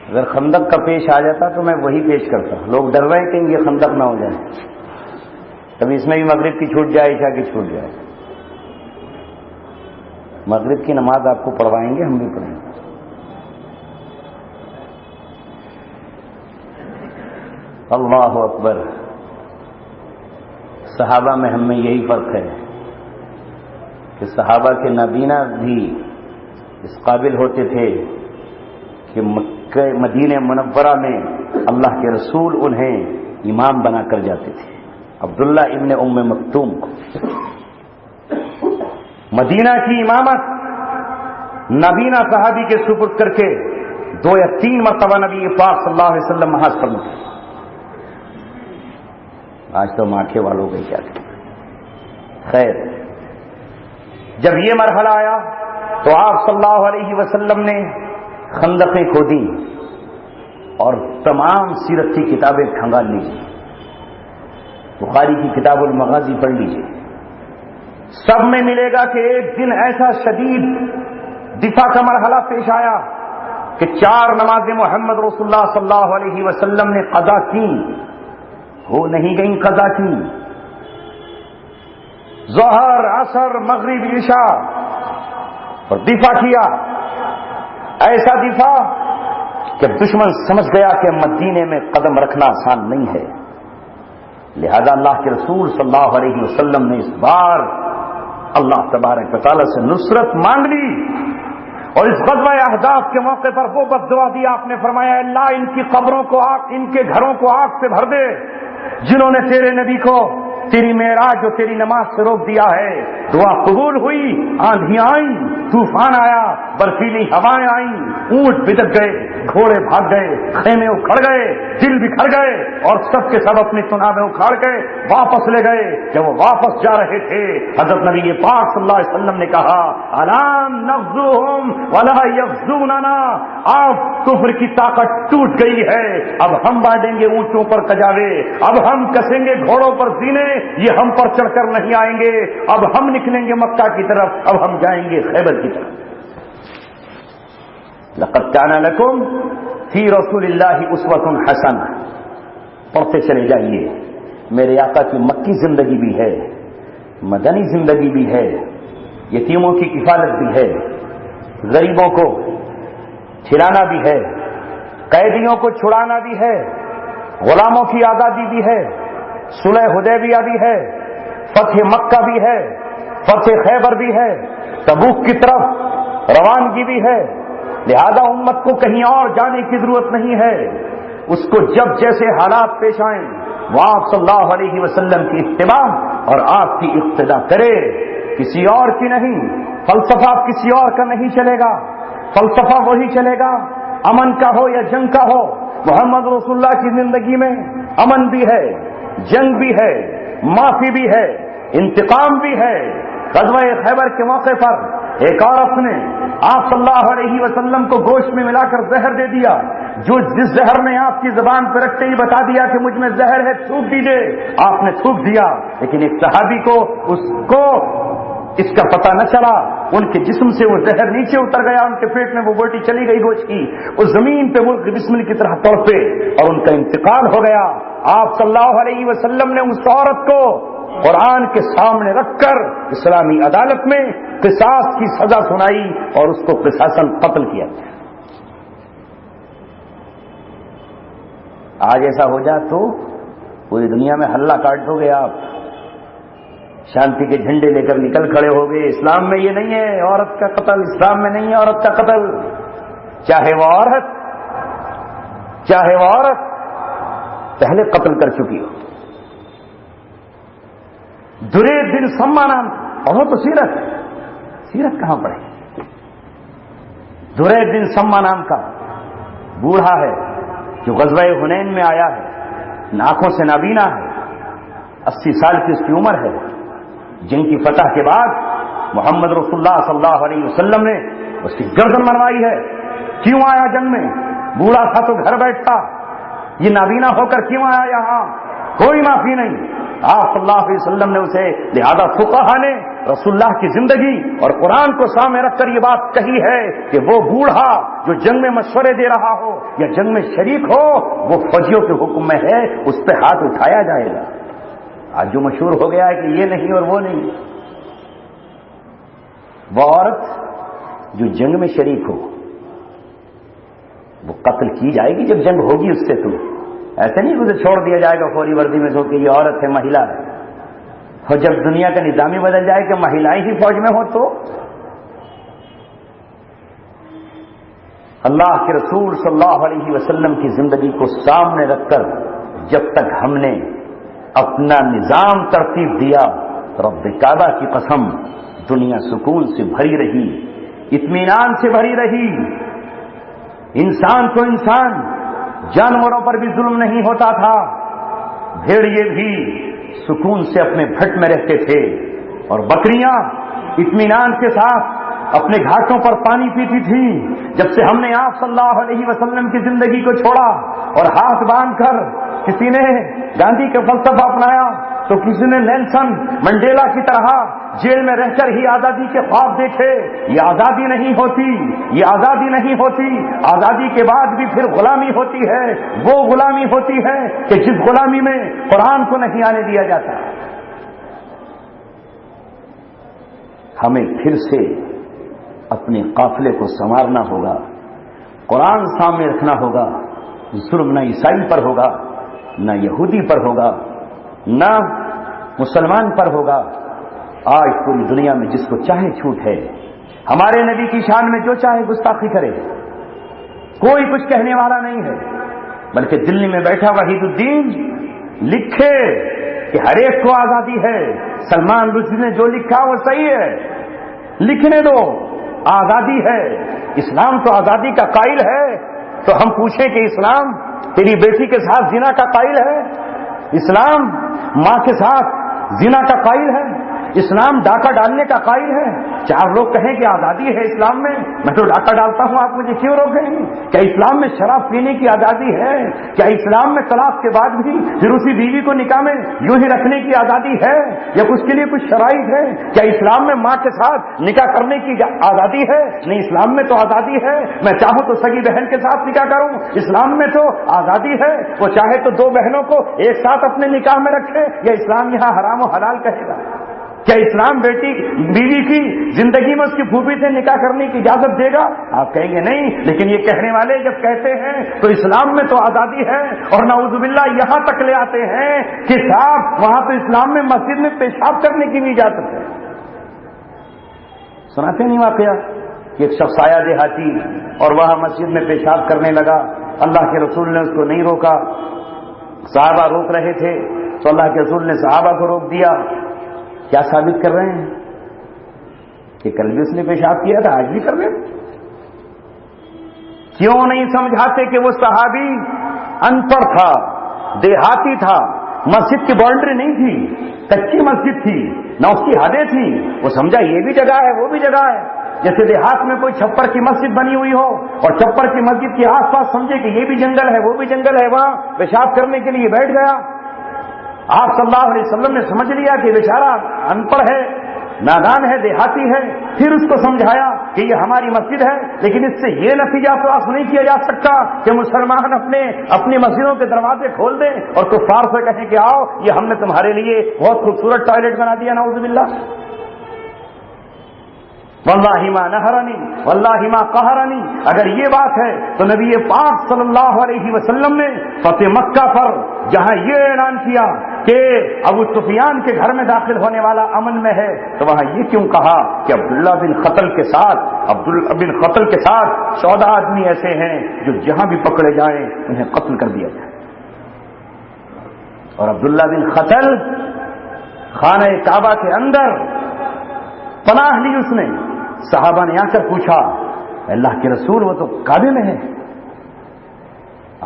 اگر خندق کا پیش آ جاتا تو میں وہی پیش کرتا. لوگ ڈر رہے ہیں کہ یہ خندق نہ ہو جائے، کبھی اس میں بھی مغرب کی چھوٹ جائے، عشاء کی چھوٹ جائے. مغرب کی نماز آپ کو پڑھوائیں گے، ہم بھی پڑھیں گے. اللہ اکبر. صحابہ میں ہم میں یہی فرق ہے کہ صحابہ کے نابینا بھی اس قابل ہوتے تھے کہ مکہ مدینہ منورہ میں اللہ کے رسول انہیں امام بنا کر جاتے تھے. عبداللہ ابن ام مکتوم کو مدینہ کی امامت نابینا صحابی کے سپرد کر کے 2 یا 3 مرتبہ نبی پاک صلی اللہ علیہ وسلم محاذ فرماتے. آج تو ماکھے والوں کا کیا تھا. خیر، جب یہ مرحلہ آیا تو آپ صلی اللہ علیہ وسلم نے خندقیں کھودی اور تمام سیرت کی کتابیں کھنگال لیجیے. بخاری کی کتاب المغازی پڑھ لیجیے. سب میں ملے گا کہ ایک دن ایسا شدید دفاع کا مرحلہ پیش آیا کہ 4 نمازیں محمد رسول اللہ صلی اللہ علیہ وسلم نے قضا کی، ہو نہیں گئیں قضا کی. ظہر، عصر، مغرب، عشاء اور دفاع کیا. ایسا دفاع کہ دشمن سمجھ گیا کہ مدینے میں قدم رکھنا آسان نہیں ہے. لہذا اللہ کے رسول صلی اللہ علیہ وسلم نے اس بار اللہ تبارک و تعالیٰ سے نصرت مانگ لی اور اس غزوہ احزاب کے موقع پر وہ بد دعا دی. آپ نے فرمایا اللہ ان کی قبروں کو آگ، ان کے گھروں کو آگ سے بھر دے جنہوں نے تیرے نبی کو تیری معراج اور تیری نماز سے روک دیا ہے. دعا قبول ہوئی. آندھیاں آئیں، طوفان آیا، برفیلی ہوائیں آئیں، اونٹ بدک گئے، گھوڑے بھاگ گئے، خیمے اکھڑ گئے، دل بکھر گئے اور سب کے سب اپنی تنابیں اکھاڑ کے واپس لے گئے. جب وہ واپس جا رہے تھے حضرت نبی پاک صلی اللہ علیہ وسلم نے کہا الان نغزوہم ولا یغزوننا. اب کفر کی طاقت ٹوٹ گئی ہے، اب ہم باندھیں گے اونٹوں پر کجاوے، اب ہم کسیں گے گھوڑوں پر زینے، یہ ہم پر چڑھ کر نہیں آئیں گے. اب ہم نکلیں گے مکہ کی طرف، اب ہم جائیں گے خیبر کی طرف. لقد كان لكم فی رسول اللہ اسوۃ حسنہ. پڑھتے چلے جائیے. میرے آقا کی مکی زندگی بھی ہے، مدنی زندگی بھی ہے، یتیموں کی کفالت بھی ہے، غریبوں کو کھلانا بھی ہے، قیدیوں کو چھڑانا بھی ہے، غلاموں کی آزادی بھی ہے، صلح حدیبیہ بھی ہے، فتح مکہ بھی ہے، فتح خیبر بھی ہے، تبوک کی طرف روانگی بھی ہے. لہذا امت کو کہیں اور جانے کی ضرورت نہیں ہے. اس کو جب جیسے حالات پیش آئیں وہ آپ صلی اللہ علیہ وسلم کی اتباع اور آپ کی اقتداء کرے، کسی اور کی نہیں. فلسفہ کسی اور کا نہیں چلے گا. فلسفہ وہی چلے گا امن کا ہو یا جنگ کا ہو. محمد رسول اللہ کی زندگی میں امن بھی ہے، جنگ بھی ہے، معافی بھی ہے، انتقام بھی ہے. غزوہ خیبر کے موقع پر ایک عورت نے آپ صلی اللہ علیہ وسلم کو گوشت میں ملا کر زہر دے دیا. جس زہر نے آپ کی زبان پر رکھتے ہی بتا دیا کہ مجھ میں زہر ہے، تھوک دیجیے. آپ نے تھوک دیا، لیکن ایک صحابی کو اس کا پتہ نہ چلا. ان کے جسم سے وہ زہر نیچے اتر گیا، ان کے پیٹ میں وہ بوٹی چلی گئی گوشت کی. اس زمین پہ ملک بسمل کی طرح تڑپے اور ان کا انتقال ہو گیا. آپ صلی اللہ علیہ وسلم نے اس عورت کو قرآن کے سامنے رکھ کر اسلامی عدالت میں قصاص کی سزا سنائی اور اس کو قصاصاً قتل کیا. آج ایسا ہو جائے تو پوری دنیا میں ہلہ کاٹ دو گے آپ. شانتی کے جھنڈے لے کر نکل کھڑے ہو گئے. اسلام میں یہ نہیں ہے عورت کا قتل، اسلام میں نہیں ہے عورت کا قتل. چاہے وہ عورت پہلے قتل کر چکی ہو. درے بن سما نام اور وہ تو سیرت کہاں پڑے. درے بن سما نام کا بوڑھا ہے جو غزوہ حنین میں آیا ہے، آنکھوں سے نابینا ہے، 80 سال کی اس کی عمر ہے. جنگ کی فتح کے بعد محمد رسول اللہ صلی اللہ علیہ وسلم نے اس کی گردن منوائی ہے. کیوں آیا جنگ میں؟ بوڑھا تھا تو گھر بیٹھتا، یہ نابینا ہو کر کیوں آیا یہاں؟ کوئی معافی نہیں. آپ صلی اللہ علیہ وسلم نے اسے، لہذا فقہا نے رسول اللہ کی زندگی اور قرآن کو سامنے رکھ کر یہ بات کہی ہے کہ وہ بوڑھا جو جنگ میں مشورے دے رہا ہو یا جنگ میں شریک ہو، وہ فوجیوں کے حکم میں ہے، اس پہ ہاتھ اٹھایا جائے گا۔ آج جو مشہور ہو گیا ہے کہ یہ نہیں اور وہ نہیں، وہ عورت جو جنگ میں شریک ہو وہ قتل کی جائے گی جب جنگ ہوگی اس سے، تو ایسے نہیں اسے چھوڑ دیا جائے گا فوری وردی میں، جو کہ یہ عورت ہے، مہیلا ہے۔ اور جب دنیا کا نظام ہی بدل جائے کہ مہیلائیں ہی فوج میں ہو، تو اللہ کے رسول صلی اللہ علیہ وسلم کی زندگی کو سامنے رکھ کر جب تک ہم نے اپنا نظام ترتیب دیا، رب کعبہ کی قسم، دنیا سکون سے بھری رہی، اطمینان سے بھری رہی، انسان کو انسان، جانوروں پر بھی ظلم نہیں ہوتا تھا، بھیڑیے بھی سکون سے اپنے بھٹ میں رہتے تھے، اور بکریاں اطمینان کے ساتھ اپنے گھاٹوں پر پانی پیتی تھیں۔ جب سے ہم نے آپ صلی اللہ علیہ وسلم کی زندگی کو چھوڑا اور ہاتھ باندھ کر کسی نے گاندھی کا فلسفہ اپنایا تو کسی نے نیلسن منڈیلا کی طرح جیل میں رہ کر ہی آزادی کے خواب دیکھے، یہ آزادی نہیں ہوتی، یہ آزادی نہیں ہوتی، آزادی کے بعد بھی پھر غلامی ہوتی ہے، وہ غلامی ہوتی ہے کہ جس غلامی میں قرآن کو نہیں آنے دیا جاتا۔ ہمیں پھر سے اپنے قافلے کو سنوارنا ہوگا، قرآن سامنے رکھنا ہوگا، ظلم نہ عیسائی پر ہوگا، نہ یہودی پر ہوگا، نہ مسلمان پر ہوگا۔ آج پوری دنیا میں جس کو چاہے چھوٹ ہے، ہمارے نبی کی شان میں جو چاہے گستاخی کرے، کوئی کچھ کہنے والا نہیں ہے، بلکہ دلی میں بیٹھا وحید الدین لکھے کہ ہر ایک کو آزادی ہے، سلمان رشدی نے جو لکھا وہ صحیح ہے، لکھنے دو، آزادی ہے، اسلام تو آزادی کا قائل ہے۔ تو ہم پوچھیں کہ اسلام تیری بیٹی کے ساتھ زنا کا قائل ہے؟ اسلام ماں کے ساتھ زنا کا قائل ہے؟ اسلام ڈاکہ ڈالنے کا قائل ہے؟ چار لوگ کہیں کہ آزادی ہے اسلام میں تو ڈاکہ ڈالتا ہوں، آپ مجھے کیوں روکیں گے؟ کیا اسلام میں شراب پینے کی آزادی ہے؟ کیا اسلام میں طلاق کے بعد بھی پھر اسی بیوی کو نکاح میں یوں ہی رکھنے کی آزادی ہے یا اس کے لیے کچھ شرائط ہے؟ کیا اسلام میں ماں کے ساتھ نکاح کرنے کی آزادی ہے؟ نہیں، اسلام میں تو آزادی ہے، میں چاہوں تو سگی بہن کے ساتھ نکاح کروں، اسلام میں تو آزادی ہے، وہ چاہے تو دو بہنوں کو ایک ساتھ اپنے نکاح میں رکھے، یا اسلام یہاں حرام و حلال کہے گا؟ کیا اسلام بیوی کی زندگی میں اس کی پھوپھی سے نکاح کرنے کی اجازت دے گا؟ آپ کہیں گے نہیں، لیکن یہ کہنے والے جب کہتے ہیں تو اسلام میں تو آزادی ہے، اور نعوذ باللہ یہاں تک لے آتے ہیں کہ صاحب وہاں تو اسلام میں مسجد میں پیشاب کرنے کی بھی اجازت ہے۔ سناتے نہیں واقعہ کہ ایک شخص آیا دیہاتی اور وہاں مسجد میں پیشاب کرنے لگا، اللہ کے رسول نے اس کو نہیں روکا، صحابہ روک رہے تھے تو اللہ کے رسول نے صحابہ کو روک دیا۔ کیا ثابت کر رہے ہیں کہ کل بھی اس نے پیشاب کیا تھا، آج بھی کر رہے ہیں؟ کیوں نہیں سمجھاتے کہ وہ صحابی ان پڑھ تھا، دیہاتی تھا، مسجد کی باؤنڈری نہیں تھی، کچی مسجد تھی، نہ اس کی حدیں تھی، وہ سمجھا یہ بھی جگہ ہے وہ بھی جگہ ہے۔ جیسے دیہات میں کوئی چھپر کی مسجد بنی ہوئی ہو اور چھپر کی مسجد کے آس پاس سمجھے کہ یہ بھی جنگل ہے وہ بھی جنگل ہے، وہاں پیشاب کرنے کے لیے بیٹھ گیا۔ آپ صلی اللہ علیہ وسلم نے سمجھ لیا کہ بیچارہ ان پڑھ ہے، نادان ہے، دیہاتی ہے، پھر اس کو سمجھایا کہ یہ ہماری مسجد ہے، لیکن اس سے یہ نتیجہ خلاص نہیں کیا جا سکتا کہ مسلمان اپنی مسجدوں کے دروازے کھول دیں اور کفار سے کہیں کہ آؤ یہ ہم نے تمہارے لیے بہت خوبصورت ٹوائلٹ بنا دیا، نعوذ باللہ۔ واللہ ما نہرنی واللہ ما قہرنی، اگر یہ بات ہے تو نبی پاک صلی اللہ علیہ وسلم نے فتح مکہ پر جہاں یہ اعلان کیا کہ ابو سفیان کے گھر میں داخل ہونے والا امن میں ہے، تو وہاں یہ کیوں کہا کہ عبداللہ بن قتل کے ساتھ 14 آدمی ایسے ہیں جو جہاں بھی پکڑے جائیں انہیں قتل کر دیا جائے؟ اور عبداللہ بن قتل خانہ کعبہ کے اندر پناہ لی اس نے، صحابہ نے آ کر پوچھا اللہ کے رسول وہ تو کعبے میں ہے،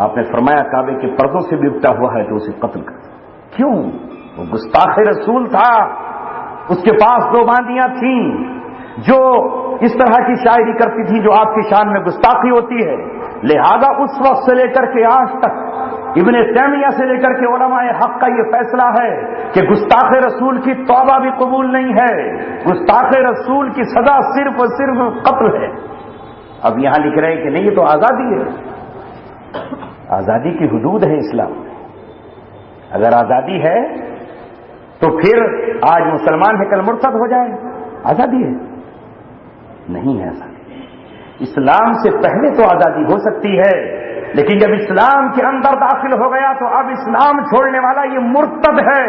آپ نے فرمایا کعبے کے پردوں سے بھی اپٹا ہوا ہے تو اسے قتل کر۔ کیوں؟ وہ گستاخ رسول تھا، اس کے پاس 2 باندیاں تھیں جو اس طرح کی شاعری کرتی تھی جو آپ کی شان میں گستاخی ہوتی ہے، لہذا اس وقت سے لے کر کے آج تک ابن تیمیہ سے لے کر کے علماء حق کا یہ فیصلہ ہے کہ گستاخ رسول کی توبہ بھی قبول نہیں ہے، گستاخ رسول کی سزا صرف اور صرف قتل ہے۔ اب یہاں لکھ رہے ہیں کہ نہیں، یہ تو آزادی ہے، آزادی کی حدود ہے اسلام میں۔ اگر آزادی ہے تو پھر آج مسلمان ہے کل مرتد ہو جائے، آزادی ہے؟ نہیں ہے آزادی۔ اسلام سے پہلے تو آزادی ہو سکتی ہے، لیکن جب اسلام کے اندر داخل ہو گیا تو اب اسلام چھوڑنے والا یہ مرتد ہے۔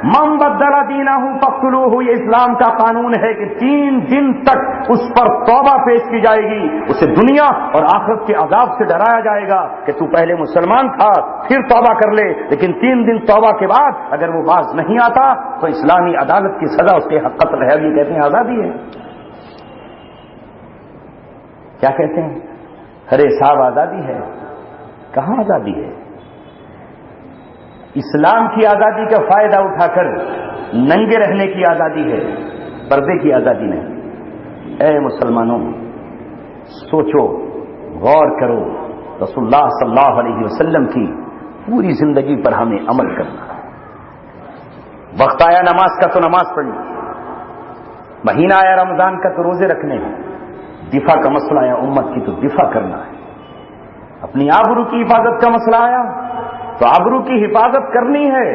من بدل دینہ فاقتلوہ، یہ اسلام کا قانون ہے کہ 3 دن تک اس پر توبہ پیش کی جائے گی، اسے دنیا اور آخرت کے عذاب سے ڈرایا جائے گا کہ تو پہلے مسلمان تھا پھر توبہ کر لے، لیکن 3 دن توبہ کے بعد اگر وہ باز نہیں آتا تو اسلامی عدالت کی سزا اس کے حق قتل ہے۔ یہ کہتے ہیں آزادی ہے؟ کیا کہتے ہیں؟ ارے صاحب آزادی ہے، کہاں آزادی ہے؟ اسلام کی آزادی کا فائدہ اٹھا کر ننگے رہنے کی آزادی ہے، پردے کی آزادی نہیں۔ اے مسلمانوں، سوچو، غور کرو، رسول اللہ صلی اللہ علیہ وسلم کی پوری زندگی پر ہمیں عمل کرنا ہے۔ وقت آیا نماز کا تو نماز پڑھنی، مہینہ آیا رمضان کا تو روزے رکھنے ہیں، دفاع کا مسئلہ آیا امت کی تو دفاع کرنا ہے، اپنی آبرو کی حفاظت کا مسئلہ آیا تو آبرو کی حفاظت کرنی ہے،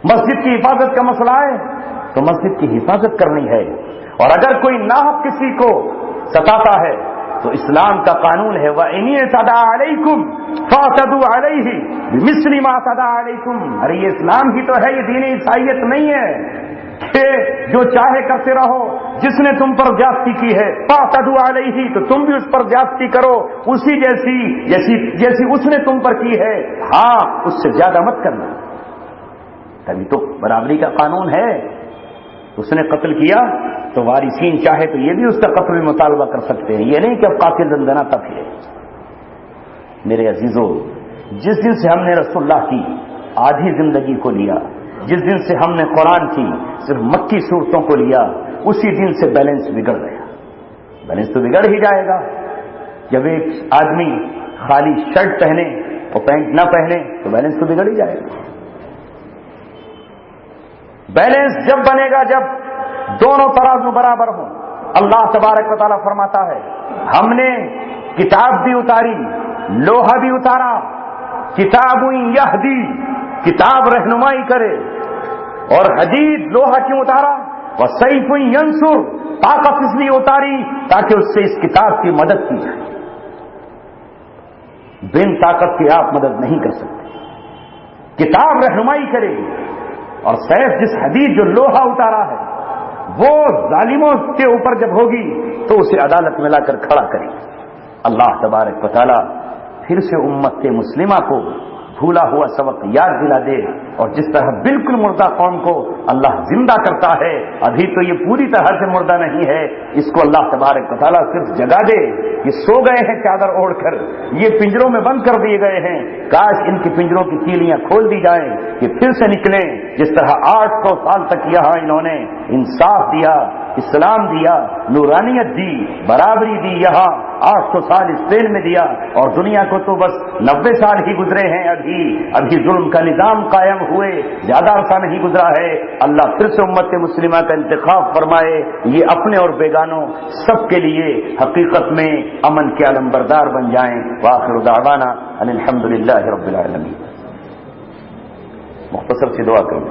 مسجد کی حفاظت کا مسئلہ ہے تو مسجد کی حفاظت کرنی ہے، اور اگر کوئی ناحق کسی کو ستاتا ہے تو اسلام کا قانون ہے وَإِنِ اعْتَدَىٰ عَلَيْكُمْ فَاعْتَدُوا عَلَيْهِ بِمِثْلِ مَا اعْتَدَىٰ عَلَيْكُمْ۔ ارے یہ اسلام ہی تو ہے، یہ دین عیسائیت نہیں ہے کہ جو چاہے کرتے رہو، جس نے تم پر زیادتی کی ہے فَاعْتَدُوا عَلَيْهِ تو تم بھی اس پر زیادتی کرو، اسی جیسی اس نے تم پر کی ہے، ہاں اس سے زیادہ مت کرنا۔ تبھی تو برابری کا قانون ہے۔ اس نے قتل کیا تو وارثین چاہے تو یہ بھی اس کا قتل میں مطالبہ کر سکتے ہیں، یہ نہیں کہ اب قاتل زندانہ تک ہے۔ میرے عزیزو، جس دن سے ہم نے رسول اللہ کی آدھی زندگی کو لیا، جس دن سے ہم نے قرآن کی صرف مکی صورتوں کو لیا، اسی دن سے بیلنس بگڑ گیا۔ بیلنس تو بگڑ ہی جائے گا۔ جب ایک آدمی خالی شرٹ پہنے اور پینٹ نہ پہنے تو بیلنس تو بگڑ ہی جائے گا۔ بیلنس جب بنے گا جب دونوں ترازو برابر ہوں۔ اللہ تبارک و تعالیٰ فرماتا ہے ہم نے کتاب بھی اتاری، لوہا بھی اتارا، کتاب یہدی، کتاب رہنمائی کرے، اور حدید لوہا کیوں اتارا؟ وسیف ینصر، طاقت اس لیے اتاری تاکہ اس سے اس کتاب کی مدد کی جائے۔ بن طاقت کی آپ مدد نہیں کر سکتے، کتاب رہنمائی کرے گی، اور سیف جس حدید جو لوہا اتارا ہے وہ ظالموں کے اوپر جب ہوگی تو اسے عدالت میں لا کر کھڑا کرے گی۔ اللہ تبارک و تعالیٰ پھر سے امت مسلمہ کو بھولا ہوا سبق یاد دلا دے، اور جس طرح بالکل مردہ قوم کو اللہ زندہ کرتا ہے، ابھی تو یہ پوری طرح سے مردہ نہیں ہے، اس کو اللہ تبارک و تعالیٰ صرف جگا دے۔ یہ سو گئے ہیں چادر اوڑھ کر، یہ پنجروں میں بند کر دیے گئے ہیں، کاش ان کی پنجروں کی کیلیاں کھول دی جائیں کہ پھر سے نکلیں۔ جس طرح 800 سال تک یہاں انہوں نے انصاف دیا، اسلام دیا، نورانیت دی، برابری دی، یہاں 800 سال اسپین میں دیا، اور دنیا کو تو بس 90 سال ہی گزرے ہیں، ابھی ظلم کا نظام قائم ہوئے زیادہ عرصہ نہیں گزرا ہے۔ اللہ پھر سے امت مسلمہ کا انتخاب فرمائے، یہ اپنے اور بیگانوں سب کے لیے حقیقت میں امن کے علم بردار بن جائیں۔ وآخر دعوانا ان الحمدللہ رب العالمین۔ مختصر سی دعا کریں۔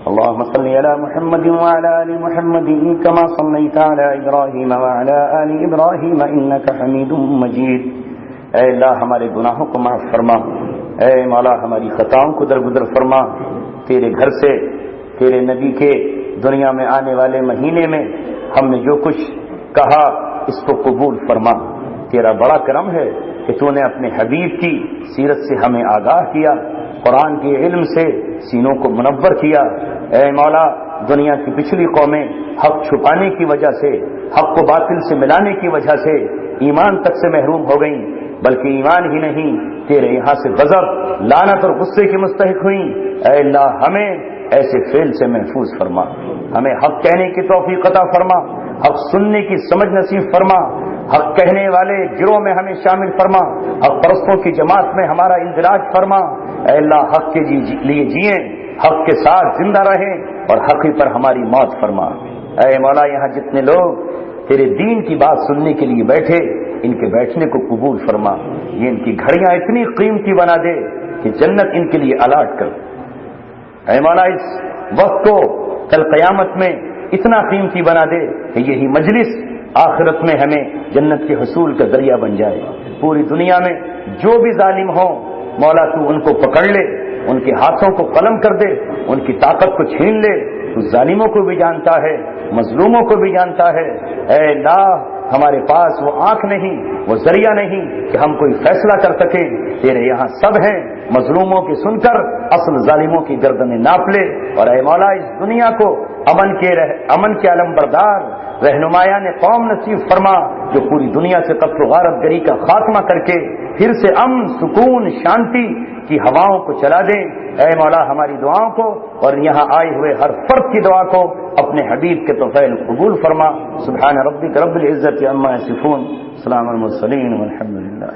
اللهم صل على محمد وعلى آل محمد كما صليت على إبراهيم وعلى آل إبراهيم إنك حميد مجيد۔ اے اللہ ہمارے گناہوں کو معاف فرما، اے مولا ہماری خطاؤں کو درگزر فرما، تیرے گھر سے تیرے نبی کے دنیا میں آنے والے مہینے میں ہم نے جو کچھ کہا اس کو قبول فرما۔ تیرا بڑا کرم ہے کہ تو نے اپنے حبیب کی سیرت سے ہمیں آگاہ کیا، قرآن کے علم سے سینوں کو منور کیا۔ اے مولا، دنیا کی پچھلی قومیں حق چھپانے کی وجہ سے، حق کو باطل سے ملانے کی وجہ سے ایمان تک سے محروم ہو گئیں، بلکہ ایمان ہی نہیں تیرے یہاں سے غضب، لعنت اور غصے کی مستحق ہوئیں۔ اے اللہ ہمیں ایسے فعل سے محفوظ فرما، ہمیں حق کہنے کی توفیق عطا فرما، حق سننے کی سمجھ نصیب فرما، حق کہنے والے گروہ میں ہمیں شامل فرما، حق پرستوں کی جماعت میں ہمارا اندراج فرما۔ اے اللہ حق کے لیے جئیں، حق کے ساتھ زندہ رہیں اور حق ہی پر ہماری موت فرما۔ اے مولا یہاں جتنے لوگ تیرے دین کی بات سننے کے لیے بیٹھے، ان کے بیٹھنے کو قبول فرما، یہ ان کی گھڑیاں اتنی قیمتی بنا دے کہ جنت ان کے لیے الاٹ کر۔ اے مولا اس وقت کو کل قیامت میں اتنا قیمتی بنا دے کہ یہی مجلس آخرت میں ہمیں جنت کے حصول کا ذریعہ بن جائے۔ پوری دنیا میں جو بھی ظالم ہوں مولا تو ان کو پکڑ لے، ان کے ہاتھوں کو قلم کر دے، ان کی طاقت کو چھین لے۔ تو ظالموں کو بھی جانتا ہے، مظلوموں کو بھی جانتا ہے۔ اے اللہ ہمارے پاس وہ آنکھ نہیں، وہ ذریعہ نہیں کہ ہم کوئی فیصلہ کر سکیں، تیرے یہاں سب ہیں۔ مظلوموں کی سن کر اصل ظالموں کی گردنیں ناپ لے، اور اے مولا اس دنیا کو امن کے علم بردار رہنمایان قوم نصیب فرما، جو پوری دنیا سے قتل و غارت گری کا خاتمہ کر کے پھر سے امن، سکون، شانتی کی ہواؤں کو چلا دے۔ اے مولا ہماری دعاؤں کو اور یہاں آئے ہوئے ہر فرد کی دعا کو اپنے حبیب کے طفیل قبول فرما۔ سبحان ربک رب العزت عما یصفون، سلام المرسلین والحمد للہ۔